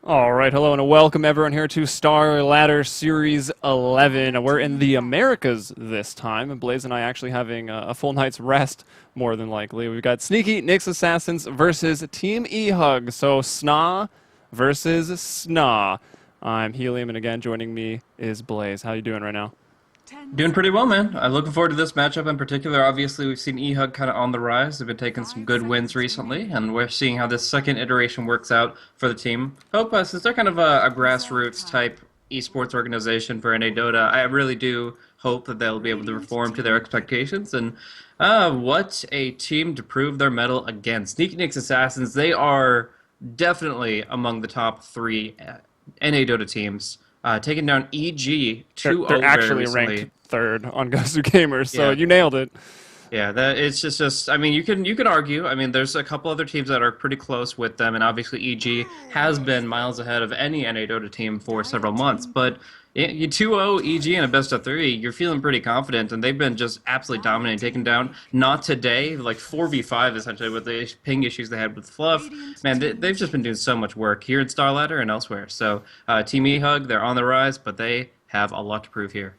All right, hello and welcome everyone here to Starladder Series 11. We're in the Americas this time, and Blaze and I actually having a full night's rest, more than likely. We've got Sneaky Nyx Assassins versus Team eHug, so SNA versus SNA. I'm Helium, and again, joining me is Blaze. How you doing right now? Doing pretty well, man. I'm looking forward to this matchup in particular. Obviously, we've seen eHug kind of on the rise. They've been taking some good wins recently, and we're seeing how this second iteration works out for the team. Hope, since they're kind of a grassroots type esports organization for NA Dota, I really do hope that they'll be able to perform to their expectations. And what a team to prove their mettle against. Sneaky Nyx Assassins, they are definitely among the top three NA Dota teams. Taking down EG They're 2-0 very actually ranked recently. third on Gosu Gamers, so Yeah. you nailed it. Yeah, that it's just I mean you can argue. I mean there's a couple other teams that are pretty close with them, and obviously EG has been miles ahead of any NA Dota team for several months. But you 2-0 EG in a best of three, you're feeling pretty confident, and they've been just absolutely dominating, taking down not today, like 4v5 essentially with the ping issues they had with Fluff. Man, they've just been doing so much work here in Starladder and elsewhere. So Team eHug, they're on the rise, but they have a lot to prove here.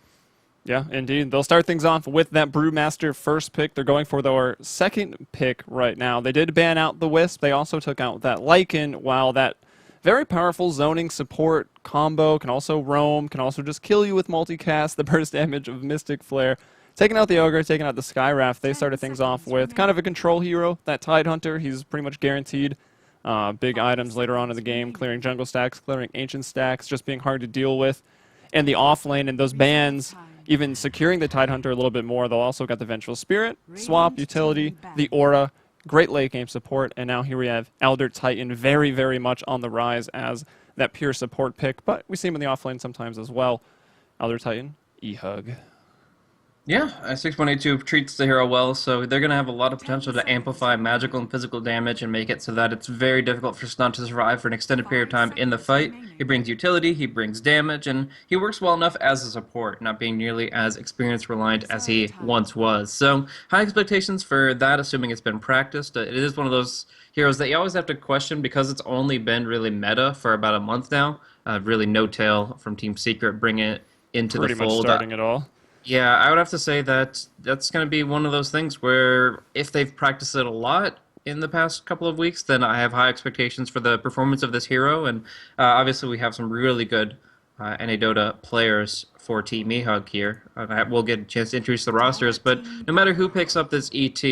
Yeah, indeed. They'll start things off with that Brewmaster first pick. They're going for their second pick right now. They did ban out the Wisp. They also took out that Lycan, while that very powerful zoning support combo can also roam, can also just kill you with multicast, the burst damage of Mystic Flare. Taking out the Ogre, taking out the Skyraft, they started things off with kind of a control hero, that Tidehunter. He's pretty much guaranteed big items later on in the game, clearing jungle stacks, clearing ancient stacks, just being hard to deal with. And the off lane and those bans, even securing the Tidehunter a little bit more. They'll also got the Vengeful Spirit, Swap, Utility, the Aura, great late game support, and now here we have Elder Titan very, very much on the rise as that pure support pick, but we see him in the offlane sometimes as well. Elder Titan, eHug. Yeah, 6.82 treats the hero well, so they're going to have a lot of potential to amplify magical and physical damage and make it so that it's very difficult for Stun to survive for an extended period of time in the fight. He brings utility, he brings damage, and he works well enough as a support, not being nearly as experience reliant as he once was. So, high expectations for that, assuming it's been practiced. It is one of those heroes that you always have to question because it's only been really meta for about a month now. Really no tail from Team Secret bring it into the Pretty much fold. starting it all. Yeah, I would have to say that that's going to be one of those things where if they've practiced it a lot in the past couple of weeks, then I have high expectations for the performance of this hero. And obviously, we have some really good NA Dota players for Team eHug here. We'll get a chance to introduce the rosters, but no matter who picks up this ET,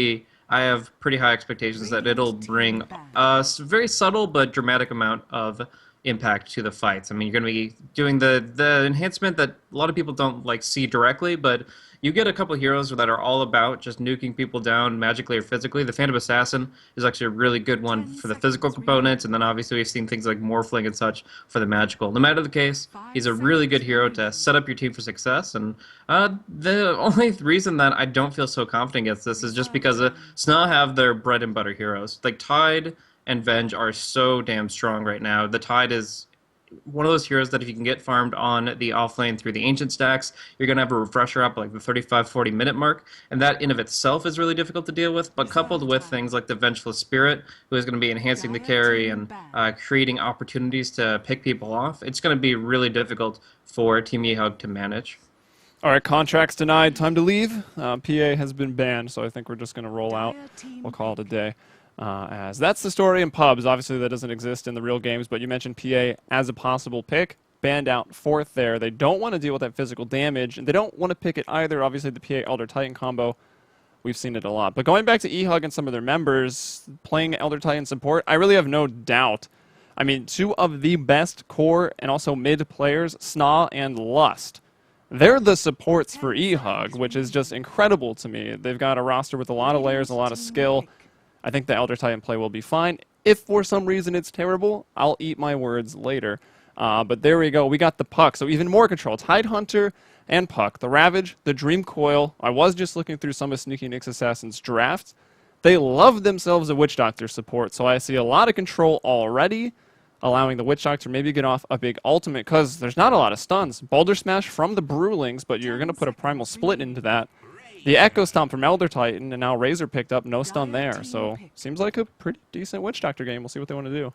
I have pretty high expectations that it'll bring a very subtle but dramatic amount of impact to the fights. I mean, you're going to be doing the enhancement that a lot of people don't like see directly, but you get a couple of heroes that are all about just nuking people down magically or physically. The Phantom Assassin is actually a really good one for the physical components, and then obviously we've seen things like Morphling and such for the magical. No matter the case, he's a really good hero to set up your team for success, and the only reason that I don't feel so confident against this is just because SNA have their bread and butter heroes. Like Tide and Venge are so damn strong right now. The Tide is one of those heroes that if you can get farmed on the offlane through the ancient stacks, you're going to have a refresher up like the 35-40 minute mark, and that in of itself is really difficult to deal with, but coupled with things like the Vengeful Spirit, who is going to be enhancing the carry and creating opportunities to pick people off, it's going to be really difficult for Team eHug to manage. All right, contracts denied. Time to leave. PA has been banned, so I think we're just going to roll out. We'll call it a day. As that's the story in pubs. Obviously, that doesn't exist in the real games, but you mentioned PA as a possible pick. Banned out fourth there. They don't want to deal with that physical damage, and they don't want to pick it either. Obviously, the PA Elder Titan combo, we've seen it a lot. But going back to eHug and some of their members playing Elder Titan support, I really have no doubt. I mean, two of the best core and also mid players, SNA and Lust. They're the supports for eHug, which is just incredible to me. They've got a roster with a lot of layers, a lot of skill. I think the Elder Titan play will be fine. If for some reason it's terrible, I'll eat my words later. But there we go. We got the Puck. So even more control. Tidehunter and Puck. The Ravage, the Dream Coil. I was just looking through some of Sneaky Nyx Assassin's drafts. They love themselves a Witch Doctor support. So I see a lot of control already, allowing the Witch Doctor maybe get off a big ultimate because there's not a lot of stuns. Boulder Smash from the Brewlings, but you're going to put a Primal Split into that. The Echo Stomp from Elder Titan, and now Razor picked up, no stun there. So, seems like a pretty decent Witch Doctor game. We'll see what they want to do.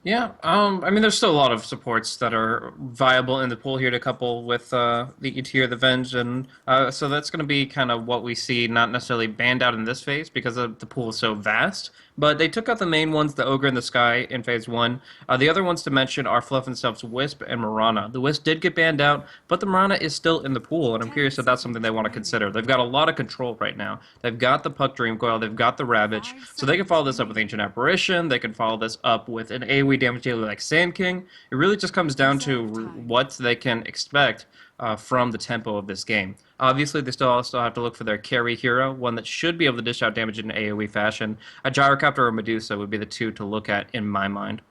Yeah, I mean, there's still a lot of supports that are viable in the pool here to couple with the E-tier, the Venge, and so that's going to be kind of what we see, not necessarily banned out in this phase because the pool is so vast. But they took out the main ones, the Ogre in the Sky in phase one. The other ones to mention are Fluff and Stuff's Wisp and Mirana. The Wisp did get banned out, but the Mirana is still in the pool, and I'm curious if that's something they want to consider. They've got a lot of control right now. They've got the Puck Dream Coil, they've got the Ravage, so they can follow this up with Ancient Apparition, they can follow this up with an AoE damage dealer like Sand King. It really just comes down to what they can expect from the tempo of this game. Obviously, they still also have to look for their carry hero, one that should be able to dish out damage in AoE fashion. A Gyrocopter or Medusa would be the two to look at in my mind.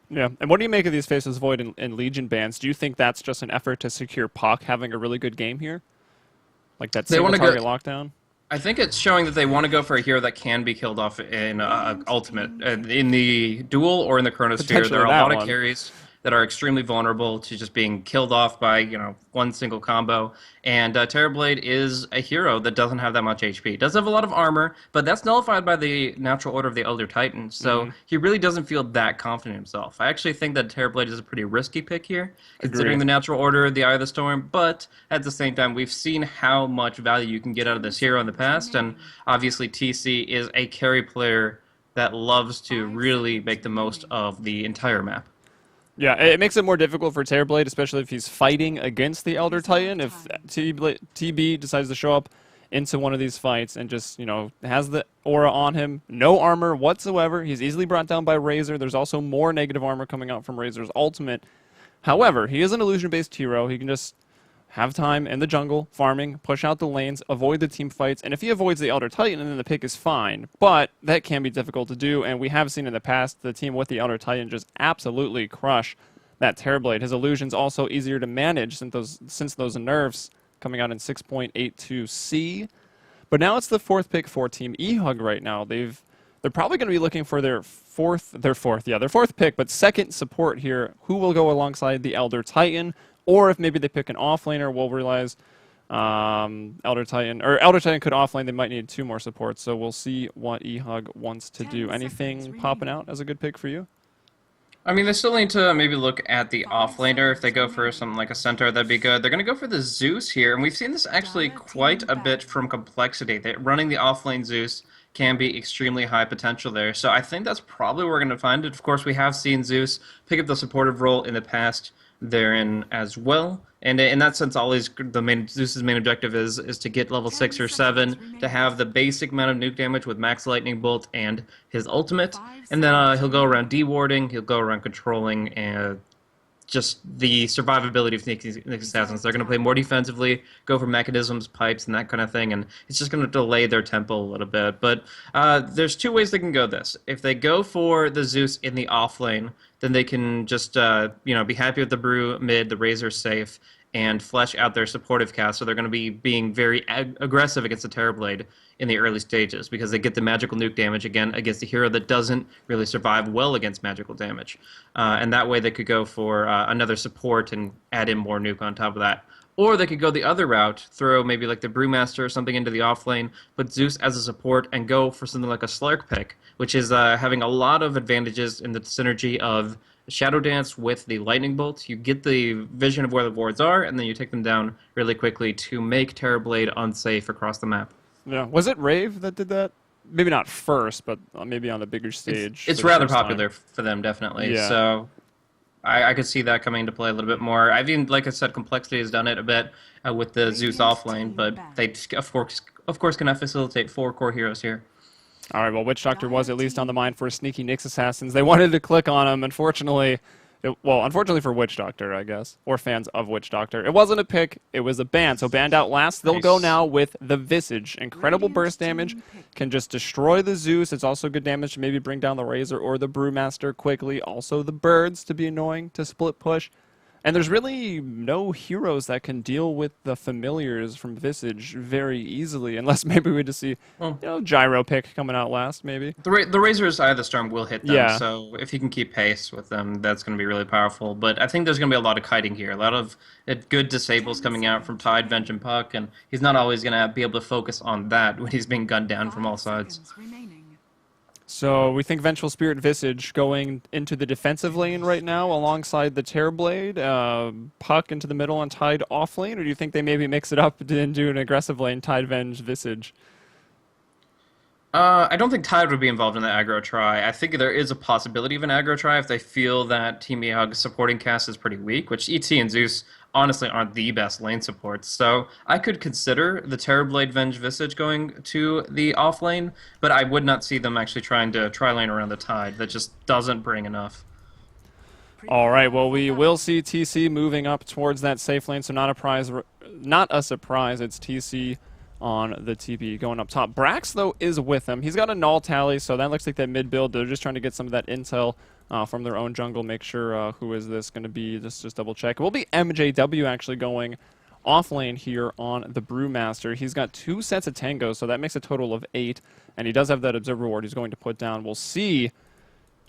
Yeah, and what do you make of these Faceless Void and Legion bans? Do you think that's just an effort to secure Puck having a really good game here? Like that They single want to target go. lockdown? I think it's showing that they want to go for a hero that can be killed off in Ultimate. In the Duel or in the Chronosphere, there Potentially are a that lot of one. carries that are extremely vulnerable to just being killed off by, one single combo. And Terrorblade is a hero that doesn't have that much HP. It does have a lot of armor, but that's nullified by the natural order of the Elder Titan. So he really doesn't feel that confident himself. I actually think that Terrorblade is a pretty risky pick here, considering Agreed. the natural order of the Eye of the Storm. But at the same time, we've seen how much value you can get out of this hero in the past. And obviously, TC is a carry player that loves to really make the most of the entire map. Yeah, it makes it more difficult for Terrorblade, especially if he's fighting against the Elder Titan. If TB decides to show up into one of these fights and just, has the aura on him, no armor whatsoever, he's easily brought down by Razor. There's also more negative armor coming out from Razor's ultimate. However, he is an illusion-based hero. He can just have time in the jungle, farming, push out the lanes, avoid the team fights, and if he avoids the Elder Titan, then the pick is fine. But that can be difficult to do, and we have seen in the past the team with the Elder Titan just absolutely crush that Terrorblade. His illusion's also easier to manage since those nerfs coming out in 6.82C. But now it's the fourth pick for Team eHug right now. They're probably going to be looking for their fourth pick, but second support here, who will go alongside the Elder Titan. Or if maybe they pick an offlaner, we'll realize Elder Titan could offlane. They might need two more supports, so we'll see what eHug wants to do. Anything popping out as a good pick for you? I mean, they still need to maybe look at the offlaner. If they go for something like a centaur, that'd be good. They're going to go for the Zeus here, and we've seen this actually quite a bit from Complexity. Running the offlane Zeus can be extremely high potential there. So I think that's probably where we're going to find it. Of course, we have seen Zeus pick up the supportive role in the past therein as well. And in that sense, Zeus's main objective is to get level 6 or 7 to have the basic amount of nuke damage with max lightning bolt and his ultimate, and then he'll go around dewarding, he'll go around controlling, and just the survivability of Nyx Assassins. They're going to play more defensively, go for mechanisms, pipes, and that kind of thing, and it's just going to delay their tempo a little bit. But there's two ways they can go this. If they go for the Zeus in the off lane, then they can just be happy with the Brew mid, the Razor safe, and flesh out their supportive cast. So they're going to be being very aggressive against the Terrorblade in the early stages because they get the magical nuke damage again against a hero that doesn't really survive well against magical damage. And that way they could go for another support and add in more nuke on top of that. Or they could go the other route, throw maybe like the Brewmaster or something into the offlane, put Zeus as a support, and go for something like a Slark pick, which is having a lot of advantages in the synergy of Shadow Dance with the Lightning Bolt. You get the vision of where the wards are, and then you take them down really quickly to make Terrorblade unsafe across the map. Yeah. Was it Rave that did that? Maybe not first, but maybe on the bigger stage. It's for the rather first time. popular for them, definitely. Yeah. So I could see that coming into play a little bit more. I've even, like I said, Complexity has done it a bit with the Zeus offlane, but they, of course, cannot facilitate 4 core heroes here. All right, well, Witch Doctor was at least on the mind for sneaky Nyx Assassins. They wanted to click on him. Unfortunately for Witch Doctor, I guess, or fans of Witch Doctor. It wasn't a pick, it was a ban. So banned out last. They'll go now with the Visage. Incredible burst damage, can just destroy the Zeus. It's also good damage to maybe bring down the Razor or the Brewmaster quickly. Also the birds to be annoying to split push. And there's really no heroes that can deal with the familiars from Visage very easily, unless maybe we just see, Gyro pick coming out last, maybe. The Razor's Eye of the Storm will hit them, Yeah. so if he can keep pace with them, that's going to be really powerful. But I think there's going to be a lot of kiting here, a lot of good disables coming out from Tide, Venge, and Puck, and he's not always going to be able to focus on that when he's being gunned down from all sides. So we think Vengeful Spirit Visage going into the defensive lane right now alongside the Terrorblade, Puck into the middle and Tide off lane, or do you think they maybe mix it up and do an aggressive lane, Tide Venge Visage? I don't think Tide would be involved in the aggro try. I think there is a possibility of an aggro try if they feel that Team eHug's supporting cast is pretty weak, which ET and Zeus honestly aren't the best lane supports. So I could consider the Terrorblade Venge Visage going to the off lane, but I would not see them actually trying to tri lane around the Tide. That just doesn't bring enough. All right, well, we will see TC moving up towards that safe lane, so not a surprise. It's TC on the TP going up top. Brax, though, is with him. He's got a null tally, so that looks like that mid build. They're just trying to get some of that intel from their own jungle, make sure who is this going to be, just double check. It will be MJW actually going off lane here on the Brewmaster. He's got 2 sets of tangos, so that makes a total of 8, and he does have that observer ward he's going to put down. We'll see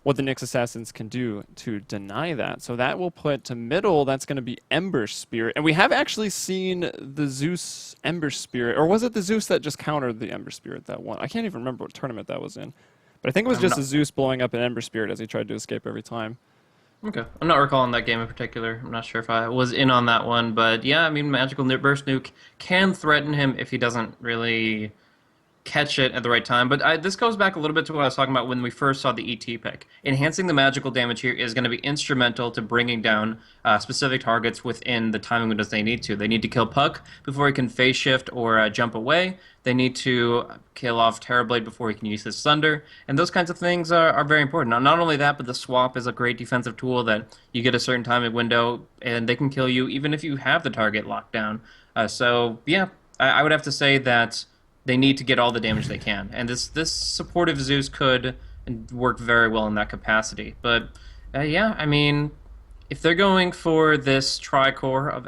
what the Nyx Assassins can do to deny that. So that will put to middle, that's going to be Ember Spirit. And we have actually seen the Zeus Ember Spirit, or was it the Zeus that just countered the Ember Spirit that one? I can't even remember what tournament that was in. But I think it was just a Zeus blowing up an Ember Spirit as he tried to escape every time. Okay. I'm not recalling that game in particular. I'm not sure if I was in on that one, but yeah, I mean, Magical Burst Nuke can threaten him if he doesn't really catch it at the right time. But this goes back a little bit to what I was talking about when we first saw the ET pick. Enhancing the magical damage here is going to be instrumental to bringing down specific targets within the timing windows they need to. They need to kill Puck before he can phase shift or jump away. They need to kill off Terrorblade before he can use his Thunder. And those kinds of things are very important. Now, not only that, but the swap is a great defensive tool that you get a certain timing window and they can kill you even if you have the target locked down. So, yeah, I would have to say that they need to get all the damage they can, and this supportive Zeus could work very well in that capacity. But yeah, I mean, if they're going for this tricore of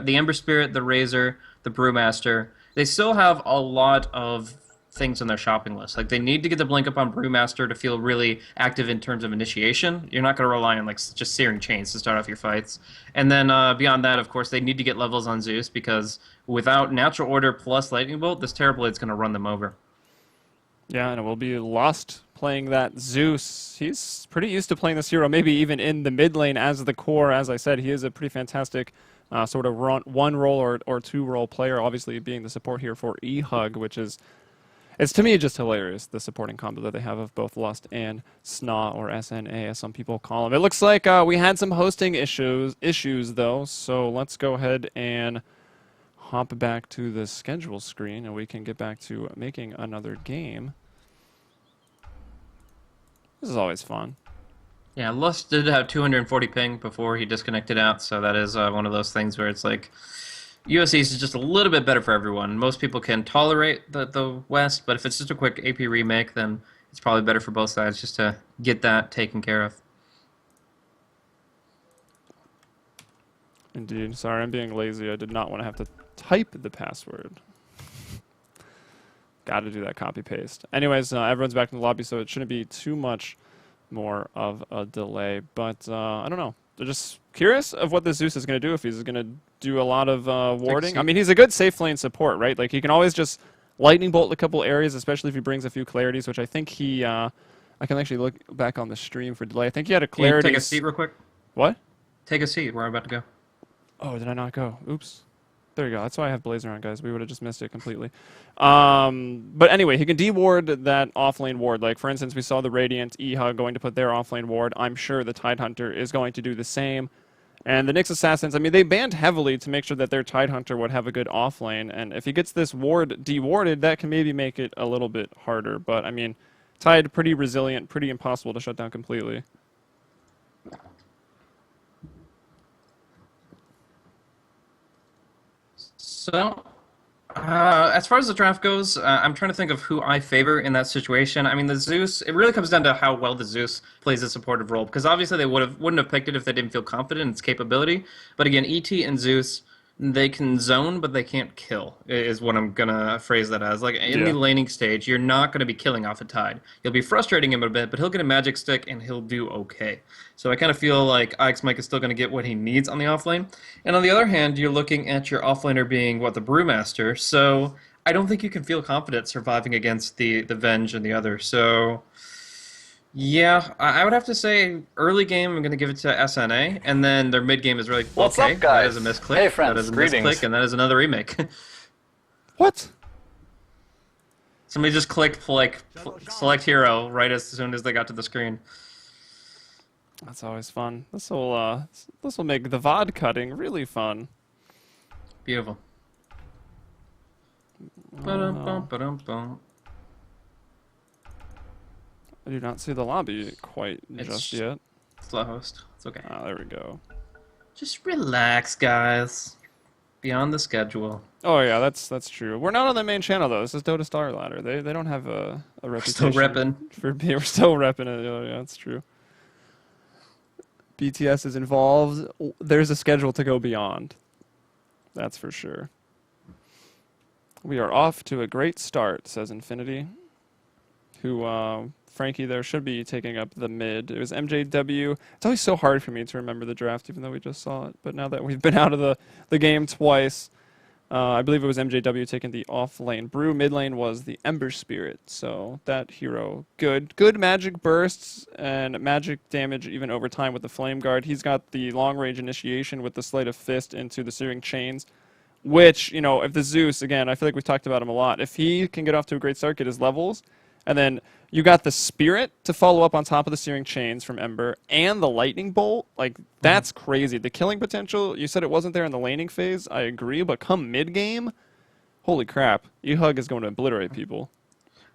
the Ember Spirit, the Razor, the Brewmaster, they still have a lot of things on their shopping list. Like, they need to get the blink up on Brewmaster to feel really active in terms of initiation. You're not going to rely on like just Searing Chains to start off your fights. And then beyond that, of course, they need to get levels on Zeus because without Natural Order plus Lightning Bolt, this Terrorblade's going to run them over. Yeah, and it will be Lost playing that Zeus. He's pretty used to playing this hero, maybe even in the mid lane as the core. As I said, he is a pretty fantastic sort of one role or two role player, obviously being the support here for eHug, which is, it's to me just hilarious, the supporting combo that they have of both Lust and SNA, or SNA as some people call them. It looks like we had some hosting issues though, so let's go ahead and hop back to the schedule screen and we can get back to making another game. This is always fun. Yeah, Lust did have 240 ping before he disconnected out, so that is one of those things where it's like USC is just a little bit better for everyone. Most people can tolerate the West, but if it's just a quick AP remake, then it's probably better for both sides just to get that taken care of. Indeed. Sorry, I'm being lazy. I did not want to have to type the password. Got to do that copy paste. Anyways, everyone's back in the lobby, so it shouldn't be too much more of a delay. But I don't know. They're just curious of what this Zeus is going to do, if he's going to do a lot of warding. I mean, he's a good safe lane support, right? Like, he can always just lightning bolt a couple areas, especially if he brings a few clarities, which I think he... I can actually look back on the stream for delay. I think he had a clarity... Take a seat real quick. What? Take a seat. We're about to go. Oh, did I not go? Oops. There you go. That's why I have Blazer on, guys. We would have just missed it completely. But anyway, he can de-ward that off-lane ward. Like, for instance, we saw the Radiant eHug going to put their off-lane ward. I'm sure the Tidehunter is going to do the same. And the Nyx Assassins, I mean, they banned heavily to make sure that their Tidehunter would have a good off-lane. And if he gets this ward de-warded, that can maybe make it a little bit harder. But, I mean, Tide, pretty resilient, pretty impossible to shut down completely. So, as far as the draft goes, I'm trying to think of who I favor in that situation. I mean, the Zeus, it really comes down to how well the Zeus plays a supportive role, because obviously they wouldn't have picked it if they didn't feel confident in its capability. But again, ET and Zeus, they can zone, but they can't kill, is what I'm going to phrase that as. Like, in the laning stage, you're not going to be killing off a Tide. You'll be frustrating him a bit, but he'll get a magic stick, and he'll do okay. So I kind of feel like Ix Mike is still going to get what he needs on the offlane. And on the other hand, you're looking at your offlaner being, what, the Brewmaster. So I don't think you can feel confident surviving against the Venge and the other. So yeah, I would have to say early game I'm going to give it to SNA, and then their mid game is really What's okay. up, That is a guys? Hey, misclick. That is friends. a misclick, Greetings. and that is another remake. What? Somebody just clicked like select hero right as soon as they got to the screen. That's always fun. This will make the VOD cutting really fun. Beautiful. Oh, no. Ba-dum-bum. I do not see the lobby quite just It's yet. slow host. It's okay. Ah, there we go. Just relax, guys. Beyond the schedule. Oh yeah, that's true. We're not on the main channel though. This is Dota Starladder. They don't have a Still reputation repping. for being. We're still repping it. Oh yeah, that's true. BTS is involved. There's a schedule to go beyond. That's for sure. We are off to a great start, says Infinity. Who Frankie there should be taking up the mid. It was MJW. It's always so hard for me to remember the draft, even though we just saw it. But now that we've been out of the game twice, I believe it was MJW taking the off lane. Brew mid lane was the Ember Spirit. So that hero, good magic bursts and magic damage even over time with the Flame Guard. He's got the long range initiation with the Sleight of Fist into the Searing Chains. Which, you know, if the Zeus, again, I feel like we've talked about him a lot. If he can get off to a great start, get his levels, and then you got the Spirit to follow up on top of the Searing Chains from Ember, and the Lightning Bolt, like, that's crazy. The killing potential, you said it wasn't there in the laning phase, I agree, but come mid-game, holy crap, eHug is going to obliterate people.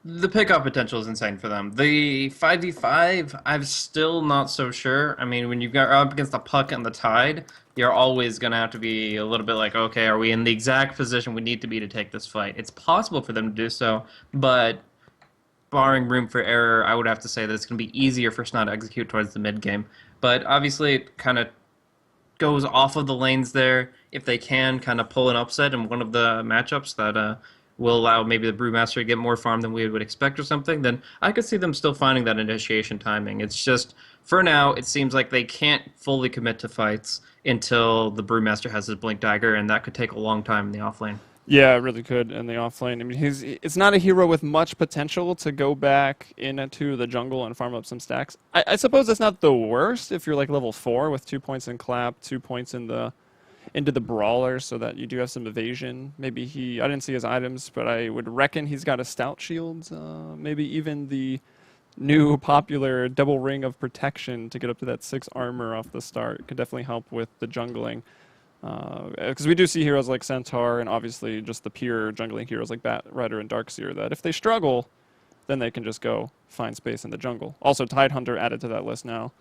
The pickup potential is insane for them. The 5v5, I'm still not so sure. I mean, when you've got up against the Puck and the Tide, you're always going to have to be a little bit like, okay, are we in the exact position we need to be to take this fight? It's possible for them to do so, but barring room for error, I would have to say that it's going to be easier for SNA to execute towards the mid game. But obviously, it kind of goes off of the lanes there if they can kind of pull an upset in one of the matchups that will allow maybe the Brewmaster to get more farm than we would expect or something, then I could see them still finding that initiation timing. It's just, for now, it seems like they can't fully commit to fights until the Brewmaster has his Blink Dagger, and that could take a long time in the off lane. Yeah, it really could in the offlane. I mean, it's not a hero with much potential to go back into the jungle and farm up some stacks. I suppose that's not the worst if you're like level 4 with 2 points in clap, 2 points in the into the brawler, so that you do have some evasion. Maybe I didn't see his items, but I would reckon he's got a stout shield. Maybe even the new popular double ring of protection to get up to that 6 armor off the start could definitely help with the jungling. Because we do see heroes like Centaur and obviously just the pure jungling heroes like Bat Rider and Darkseer that if they struggle, then they can just go find space in the jungle. Also, Tidehunter added to that list now.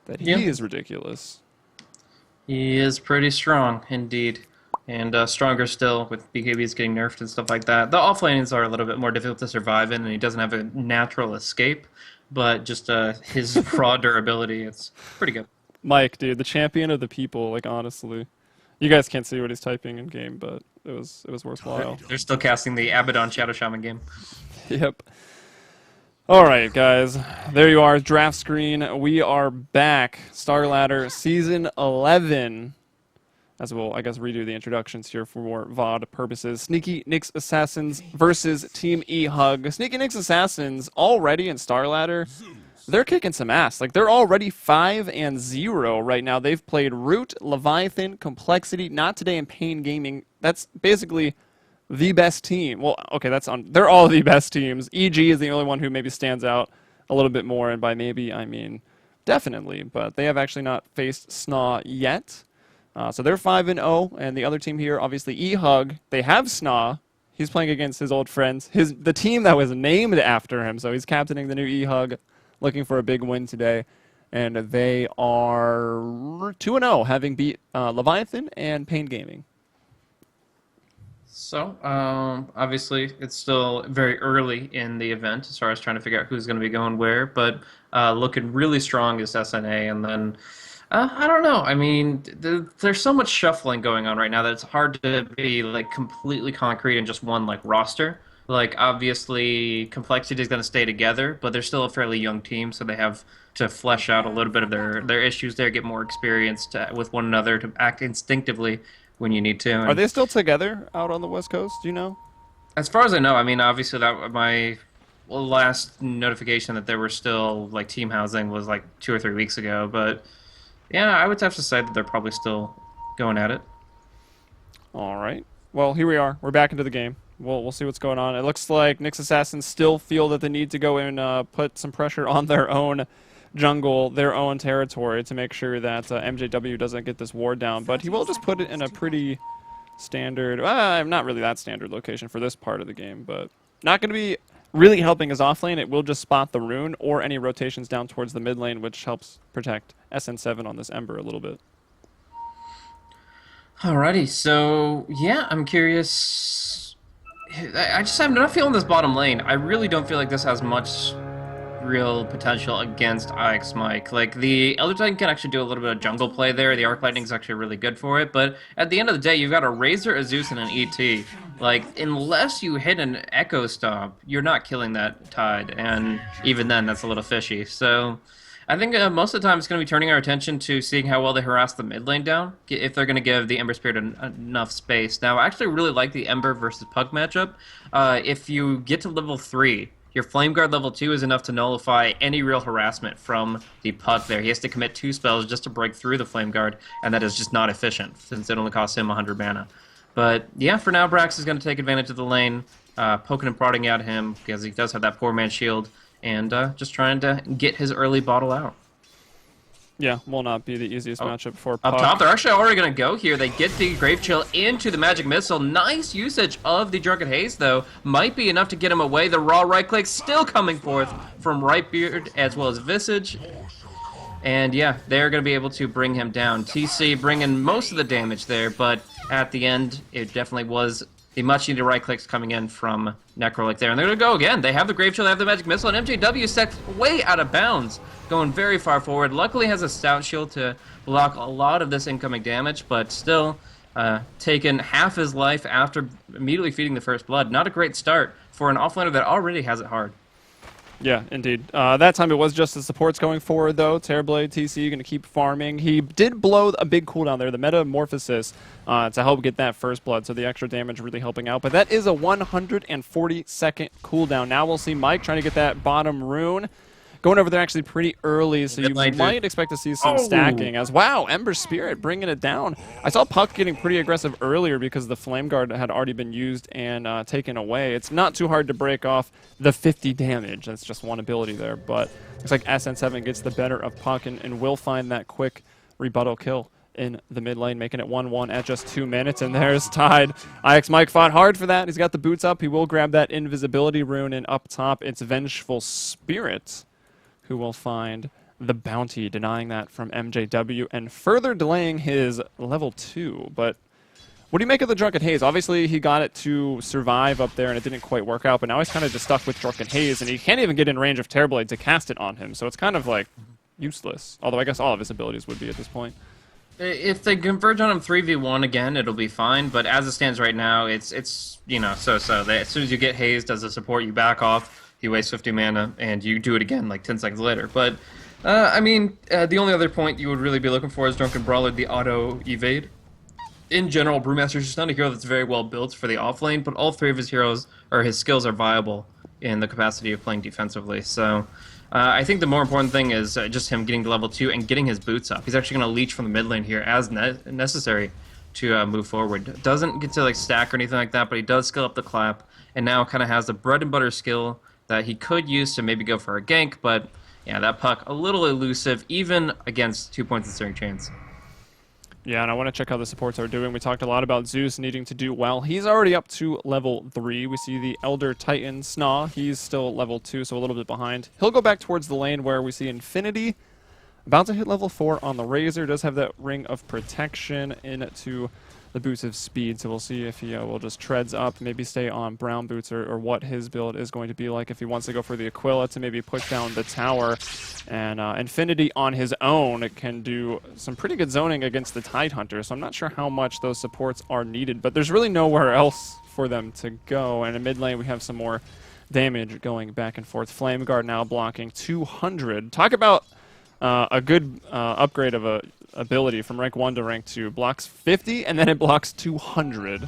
That he Yeah. is ridiculous. He is pretty strong, indeed. And stronger still with BKBs getting nerfed and stuff like that. The off lanes are a little bit more difficult to survive in, and he doesn't have a natural escape, but just his raw durability, it's pretty good. Mike, dude, the champion of the people, like honestly. You guys can't see what he's typing in game, but it was worthwhile. They're still casting the Abaddon Shadow Shaman game. Yep. All right, guys. There you are, draft screen. We are back. Starladder Season 11. As we'll, I guess, redo the introductions here for VOD purposes. Sneaky Nyx Assassins versus Team eHug. Sneaky Nyx Assassins already in Starladder. They're kicking some ass. Like, they're already 5-0 right now. They've played Root, Leviathan, Complexity, Not Today, and Pain Gaming. That's basically the best team. Well, okay, they're all the best teams. EG is the only one who maybe stands out a little bit more, and by maybe, I mean definitely. But they have actually not faced SNA yet. So they're 5-0, and the other team here, obviously eHug, they have SNA. He's playing against his old friends, the team that was named after him. So he's captaining the new eHug, looking for a big win today. And they are 2-0, having beat Leviathan and Pain Gaming. So, obviously, it's still very early in the event as far as trying to figure out who's going to be going where, but looking really strong is SNA, and then, I don't know, I mean, there's so much shuffling going on right now that it's hard to be, like, completely concrete in just one, like, roster. Like, obviously, Complexity is going to stay together, but they're still a fairly young team, so they have to flesh out a little bit of their issues there, get more experience with one another to act instinctively when you need to. Are they still together out on the West Coast? Do you know? As far as I know, I mean, obviously that my last notification that there were still like team housing was like 2 or 3 weeks ago. But yeah, I would have to say that they're probably still going at it. All right. Well, here we are. We're back into the game. We'll see what's going on. It looks like Nyx Assassins still feel that they need to go and put some pressure on their own jungle, their own territory, to make sure that MJW doesn't get this ward down. But he will just put it in a pretty standard, not really that standard location for this part of the game, but not going to be really helping his off lane. It will just spot the rune or any rotations down towards the mid lane, which helps protect SN7 on this Ember a little bit. Alrighty, so yeah, I'm curious. I'm not feeling this bottom lane. I really don't feel like this has much real potential against IX Mike. Like, the Elder Titan can actually do a little bit of jungle play there. The Arc Lightning's actually really good for it. But at the end of the day, you've got a Razor, a Zeus, and an ET. Like, unless you hit an Echo Stomp, you're not killing that Tide. And even then, that's a little fishy. So I think most of the time it's going to be turning our attention to seeing how well they harass the mid lane down, if they're going to give the Ember Spirit enough space. Now, I actually really like the Ember versus Pug matchup. If you get to level 3, your Flame Guard level 2 is enough to nullify any real harassment from the Puck there. He has to commit 2 spells just to break through the Flame Guard, and that is just not efficient, since it only costs him 100 mana. But yeah, for now, Brax is going to take advantage of the lane, poking and prodding at him, because he does have that poor man shield, and just trying to get his early bottle out. Yeah, will not be the easiest matchup for Up Puck. top, they're actually already going to go here. They get the Grave Chill into the Magic Missile. Nice usage of the Drunken Haze, though. Might be enough to get him away. The raw right click still coming forth from Rightbeard as well as Visage. And yeah, they're going to be able to bring him down. TC bringing most of the damage there, but at the end, it definitely was the much-needed right clicks coming in from Necrolic there. And they're going to go again. They have the Grave Chill, they have the Magic Missile, and MJW stepped way out of bounds, going very far forward. Luckily has a Stout Shield to block a lot of this incoming damage, but still taken half his life after immediately feeding the first blood. Not a great start for an offlaner that already has it hard. Yeah, indeed. That time it was just the supports going forward, though. Terrorblade, TC, going to keep farming. He did blow a big cooldown there, the Metamorphosis, to help get that first blood, so the extra damage really helping out. But that is a 140-second cooldown. Now we'll see Mike trying to get that bottom rune. Going over there actually pretty early, so you might expect to see some stacking. As wow, Ember Spirit bringing it down. I saw Puck getting pretty aggressive earlier because the Flame Guard had already been used and taken away. It's not too hard to break off the 50 damage. That's just one ability there, but looks like SN7 gets the better of Puck and will find that quick rebuttal kill in the mid lane, making it 1-1 at just 2 minutes, and there's Tide. IX Mike fought hard for that. He's got the boots up. He will grab that invisibility rune, and up top, it's Vengeful Spirit who will find the bounty, denying that from MJW and further delaying his level 2. But what do you make of the Drunken Haze? Obviously, he got it to survive up there, and it didn't quite work out, but now he's kind of just stuck with Drunken Haze, and he can't even get in range of Terrorblade to cast it on him, so it's kind of, like, useless. Although I guess all of his abilities would be at this point. If they converge on him 3v1 again, it'll be fine, but as it stands right now, it's you know, so-so. As soon as you get hazed as a support, you back off, you waste 50 mana, and you do it again like 10 seconds later. But, I mean, the only other point you would really be looking for is Drunken Brawler, the auto-evade. In general, Brewmaster's just not a hero that's very well built for the offlane, but all 3 of his heroes, or his skills, are viable in the capacity of playing defensively. So, I think the more important thing is just him getting to level 2 and getting his boots up. He's actually going to leech from the mid lane here as necessary to move forward. Doesn't get to like stack or anything like that, but he does skill up the clap, and now kind of has the bread and butter skill that he could use to maybe go for a gank, but yeah, that Puck a little elusive, even against 2 points of Searing Chains. Yeah, and I want to check how the supports are doing. We talked a lot about Zeus needing to do well. He's already up to level 3. We see the Elder Titan SNA. He's still level 2, so a little bit behind. He'll go back towards the lane where we see Infinity about to hit level 4 on the Razor. Does have that Ring of Protection into the boots of speed, so we'll see if he will just treads up, maybe stay on brown boots, or what his build is going to be like if he wants to go for the Aquila to maybe push down the tower. And Infinity on his own can do some pretty good zoning against the Tidehunter, so I'm not sure how much those supports are needed, but there's really nowhere else for them to go. And in mid lane we have some more damage going back and forth. Flame Guard now blocking 200. Talk about a good upgrade of a ability from rank 1 to rank 2. Blocks 50, and then it blocks 200.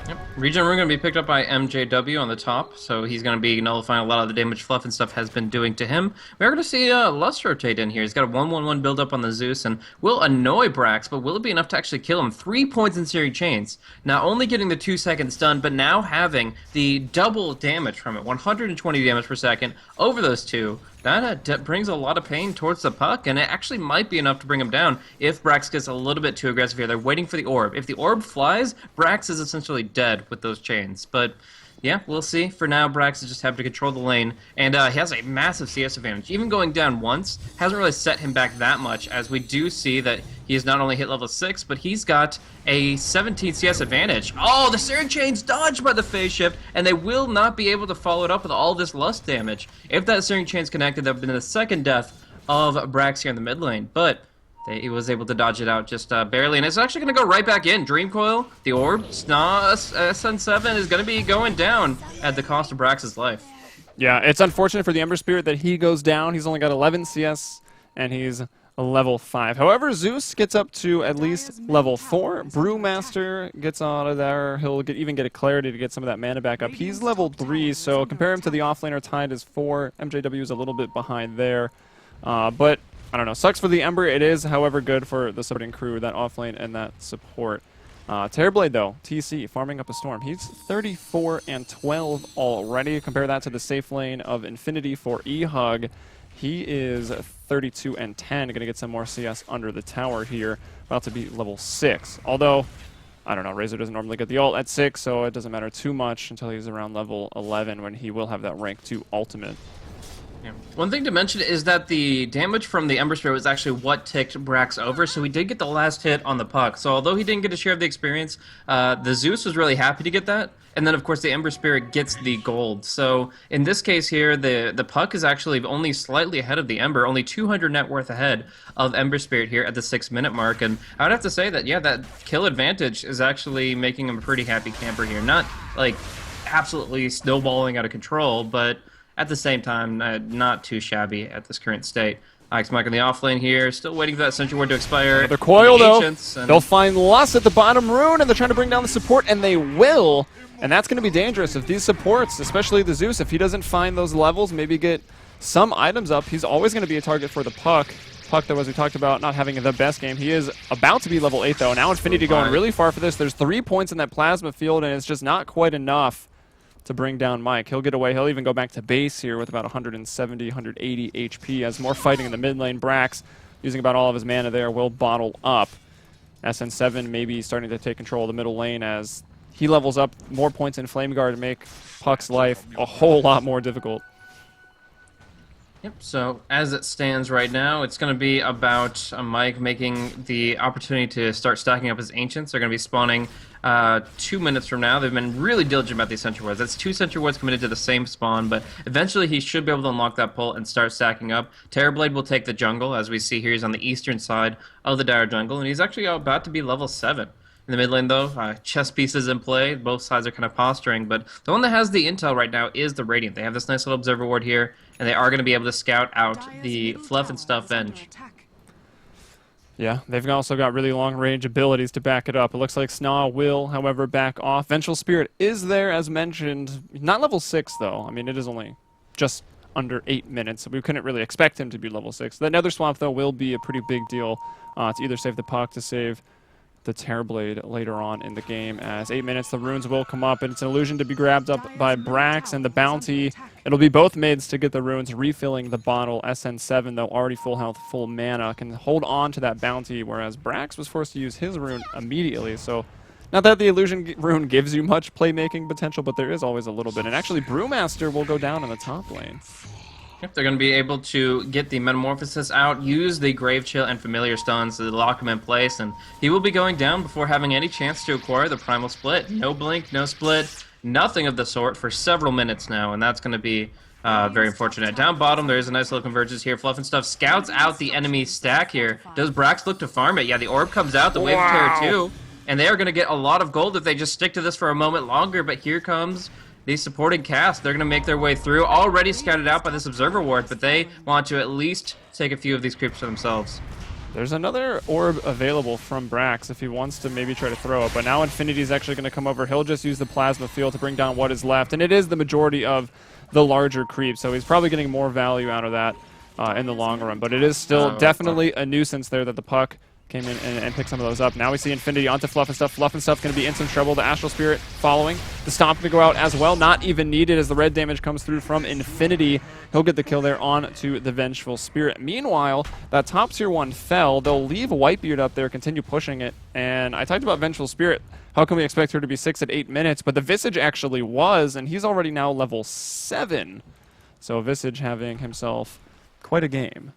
Yep. Regen Rune going to be picked up by MJW on the top, so he's going to be nullifying a lot of the damage Fluff and stuff has been doing to him. We're going to see Lust rotate in here. He's got a 1-1-1 build up on the Zeus and will annoy Brax, but will it be enough to actually kill him? 3 points in Searing Chains. Not only getting the 2-second stun, but now having the double damage from it. 120 damage per second over those two. That brings a lot of pain towards the puck, and it actually might be enough to bring him down if Brax gets a little bit too aggressive here. They're waiting for the orb. If the orb flies, Brax is essentially dead with those chains. But yeah, we'll see. For now, Brax is just having to control the lane, and he has a massive CS advantage. Even going down once hasn't really set him back that much, as we do see that he has not only hit level 6, but he's got a 17 CS advantage. Oh, the Searing Chain's dodged by the phase shift, and they will not be able to follow it up with all this Lust damage. If that Searing Chain's connected, that would have been the second death of Brax here in the mid lane, but he was able to dodge it out just barely, and it's actually going to go right back in. Dream Coil, the orb, SNA, SN7 is going to be going down at the cost of Brax's life. Yeah, it's unfortunate for the Ember Spirit that he goes down. He's only got 11 CS, and he's a level 5. However, Zeus gets up to at least level 4. Brewmaster gets out of there. He'll even get a Clarity to get some of that mana back up. He's level 3, so compare him to the offlaner Tide is 4. MJW is a little bit behind there, but I don't know. Sucks for the Ember. It is, however, good for the supporting crew, that offlane and that support. Terrorblade, though, TC, farming up a Storm. He's 34 and 12 already. Compare that to the safe lane of Infinity for eHug. He is 32 and 10. Going to get some more CS under the tower here. About to be level 6. Although, I don't know, Razor doesn't normally get the ult at 6, so it doesn't matter too much until he's around level 11 when he will have that rank 2 ultimate. Yeah. One thing to mention is that the damage from the Ember Spirit was actually what ticked Brax over, so he did get the last hit on the puck. So although he didn't get a share of the experience, the Zeus was really happy to get that, and then of course the Ember Spirit gets the gold. So in this case here, the puck is actually only slightly ahead of the Ember, only 200 net worth ahead of Ember Spirit here at the 6-minute mark, and I would have to say that, yeah, that kill advantage is actually making him a pretty happy camper here. Not, like, absolutely snowballing out of control, but at the same time, not too shabby at this current state. Ike's Mike on the off lane here, still waiting for that Sentry Ward to expire. Another coil, though. They'll find Lust at the bottom rune, and they're trying to bring down the support, and they will. And that's going to be dangerous if these supports, especially the Zeus, if he doesn't find those levels, maybe get some items up, he's always going to be a target for the puck. Puck, though, as we talked about, not having the best game. He is about to be level 8, though. Now Infinity going really far for this. There's 3 points in that plasma field, and it's just not quite enough to bring down Mike. He'll get away. He'll even go back to base here with about 170, 180 HP as more fighting in the mid lane. Brax, using about all of his mana there, will bottle up. SN7 maybe starting to take control of the middle lane as he levels up. More points in Flame Guard to make Puck's life a whole lot more difficult. Yep, so as it stands right now, it's going to be about Mike making the opportunity to start stacking up his Ancients. They're going to be spawning 2 minutes from now. They've been really diligent about these Sentry Wards. That's 2 Sentry Wards committed to the same spawn, but eventually he should be able to unlock that pull and start stacking up. Terrorblade will take the jungle. As we see here, he's on the eastern side of the Dire jungle, and he's actually about to be level 7. In the mid lane, though, chess pieces in play. Both sides are kind of posturing, but the one that has the intel right now is the Radiant. They have this nice little observer ward here, and they are going to be able to scout out the Fluff and Stuff Venge. Yeah, they've also got really long-range abilities to back it up. It looks like SNA will, however, back off. Vengeful Spirit is there, as mentioned. Not level 6, though. I mean, it is only just under 8 minutes, so we couldn't really expect him to be level 6. The Nether Swamp, though, will be a pretty big deal to either save the puck, to save the Terrorblade later on in the game. As 8 minutes, the runes will come up, and it's an illusion to be grabbed up by Brax, and the bounty. It'll be both mids to get the runes, refilling the bottle. SN7, though, already full health, full mana, can hold on to that bounty, whereas Brax was forced to use his rune immediately. So, not that the illusion rune gives you much playmaking potential, but there is always a little bit. And actually, Brewmaster will go down in the top lane. Yep, they're going to be able to get the Metamorphosis out, use the Grave Chill and Familiar Stuns to lock him in place, and he will be going down before having any chance to acquire the Primal Split. No Blink, no Split, nothing of the sort for several minutes now, and that's going to be very unfortunate. Down bottom, there is a nice little convergence here. Fluff and Stuff scouts out the enemy stack here. Does Brax look to farm it? Yeah, the orb comes out, the Wave of Terror too, and they are going to get a lot of gold if they just stick to this for a moment longer, but here comes the supporting cast. They're going to make their way through, already scouted out by this Observer Ward, but they want to at least take a few of these creeps for themselves. There's another orb available from Brax if he wants to maybe try to throw it, but now Infinity's actually going to come over. He'll just use the Plasma Field to bring down what is left, and it is the majority of the larger creep, so he's probably getting more value out of that in the long run. But it is still definitely a nuisance there that the puck came in and picked some of those up. Now we see Infinity onto Fluff and Stuff. Fluff and Stuff going to be in some trouble. The Astral Spirit following. The Stomp to go out as well. Not even needed as the red damage comes through from Infinity. He'll get the kill there on to the Vengeful Spirit. Meanwhile, that top tier 1 fell. They'll leave Whitebeard up there, continue pushing it. And I talked about Vengeful Spirit. How can we expect her to be 6 at 8 minutes? But the Visage actually was, and he's already now level 7. So Visage having himself quite a game.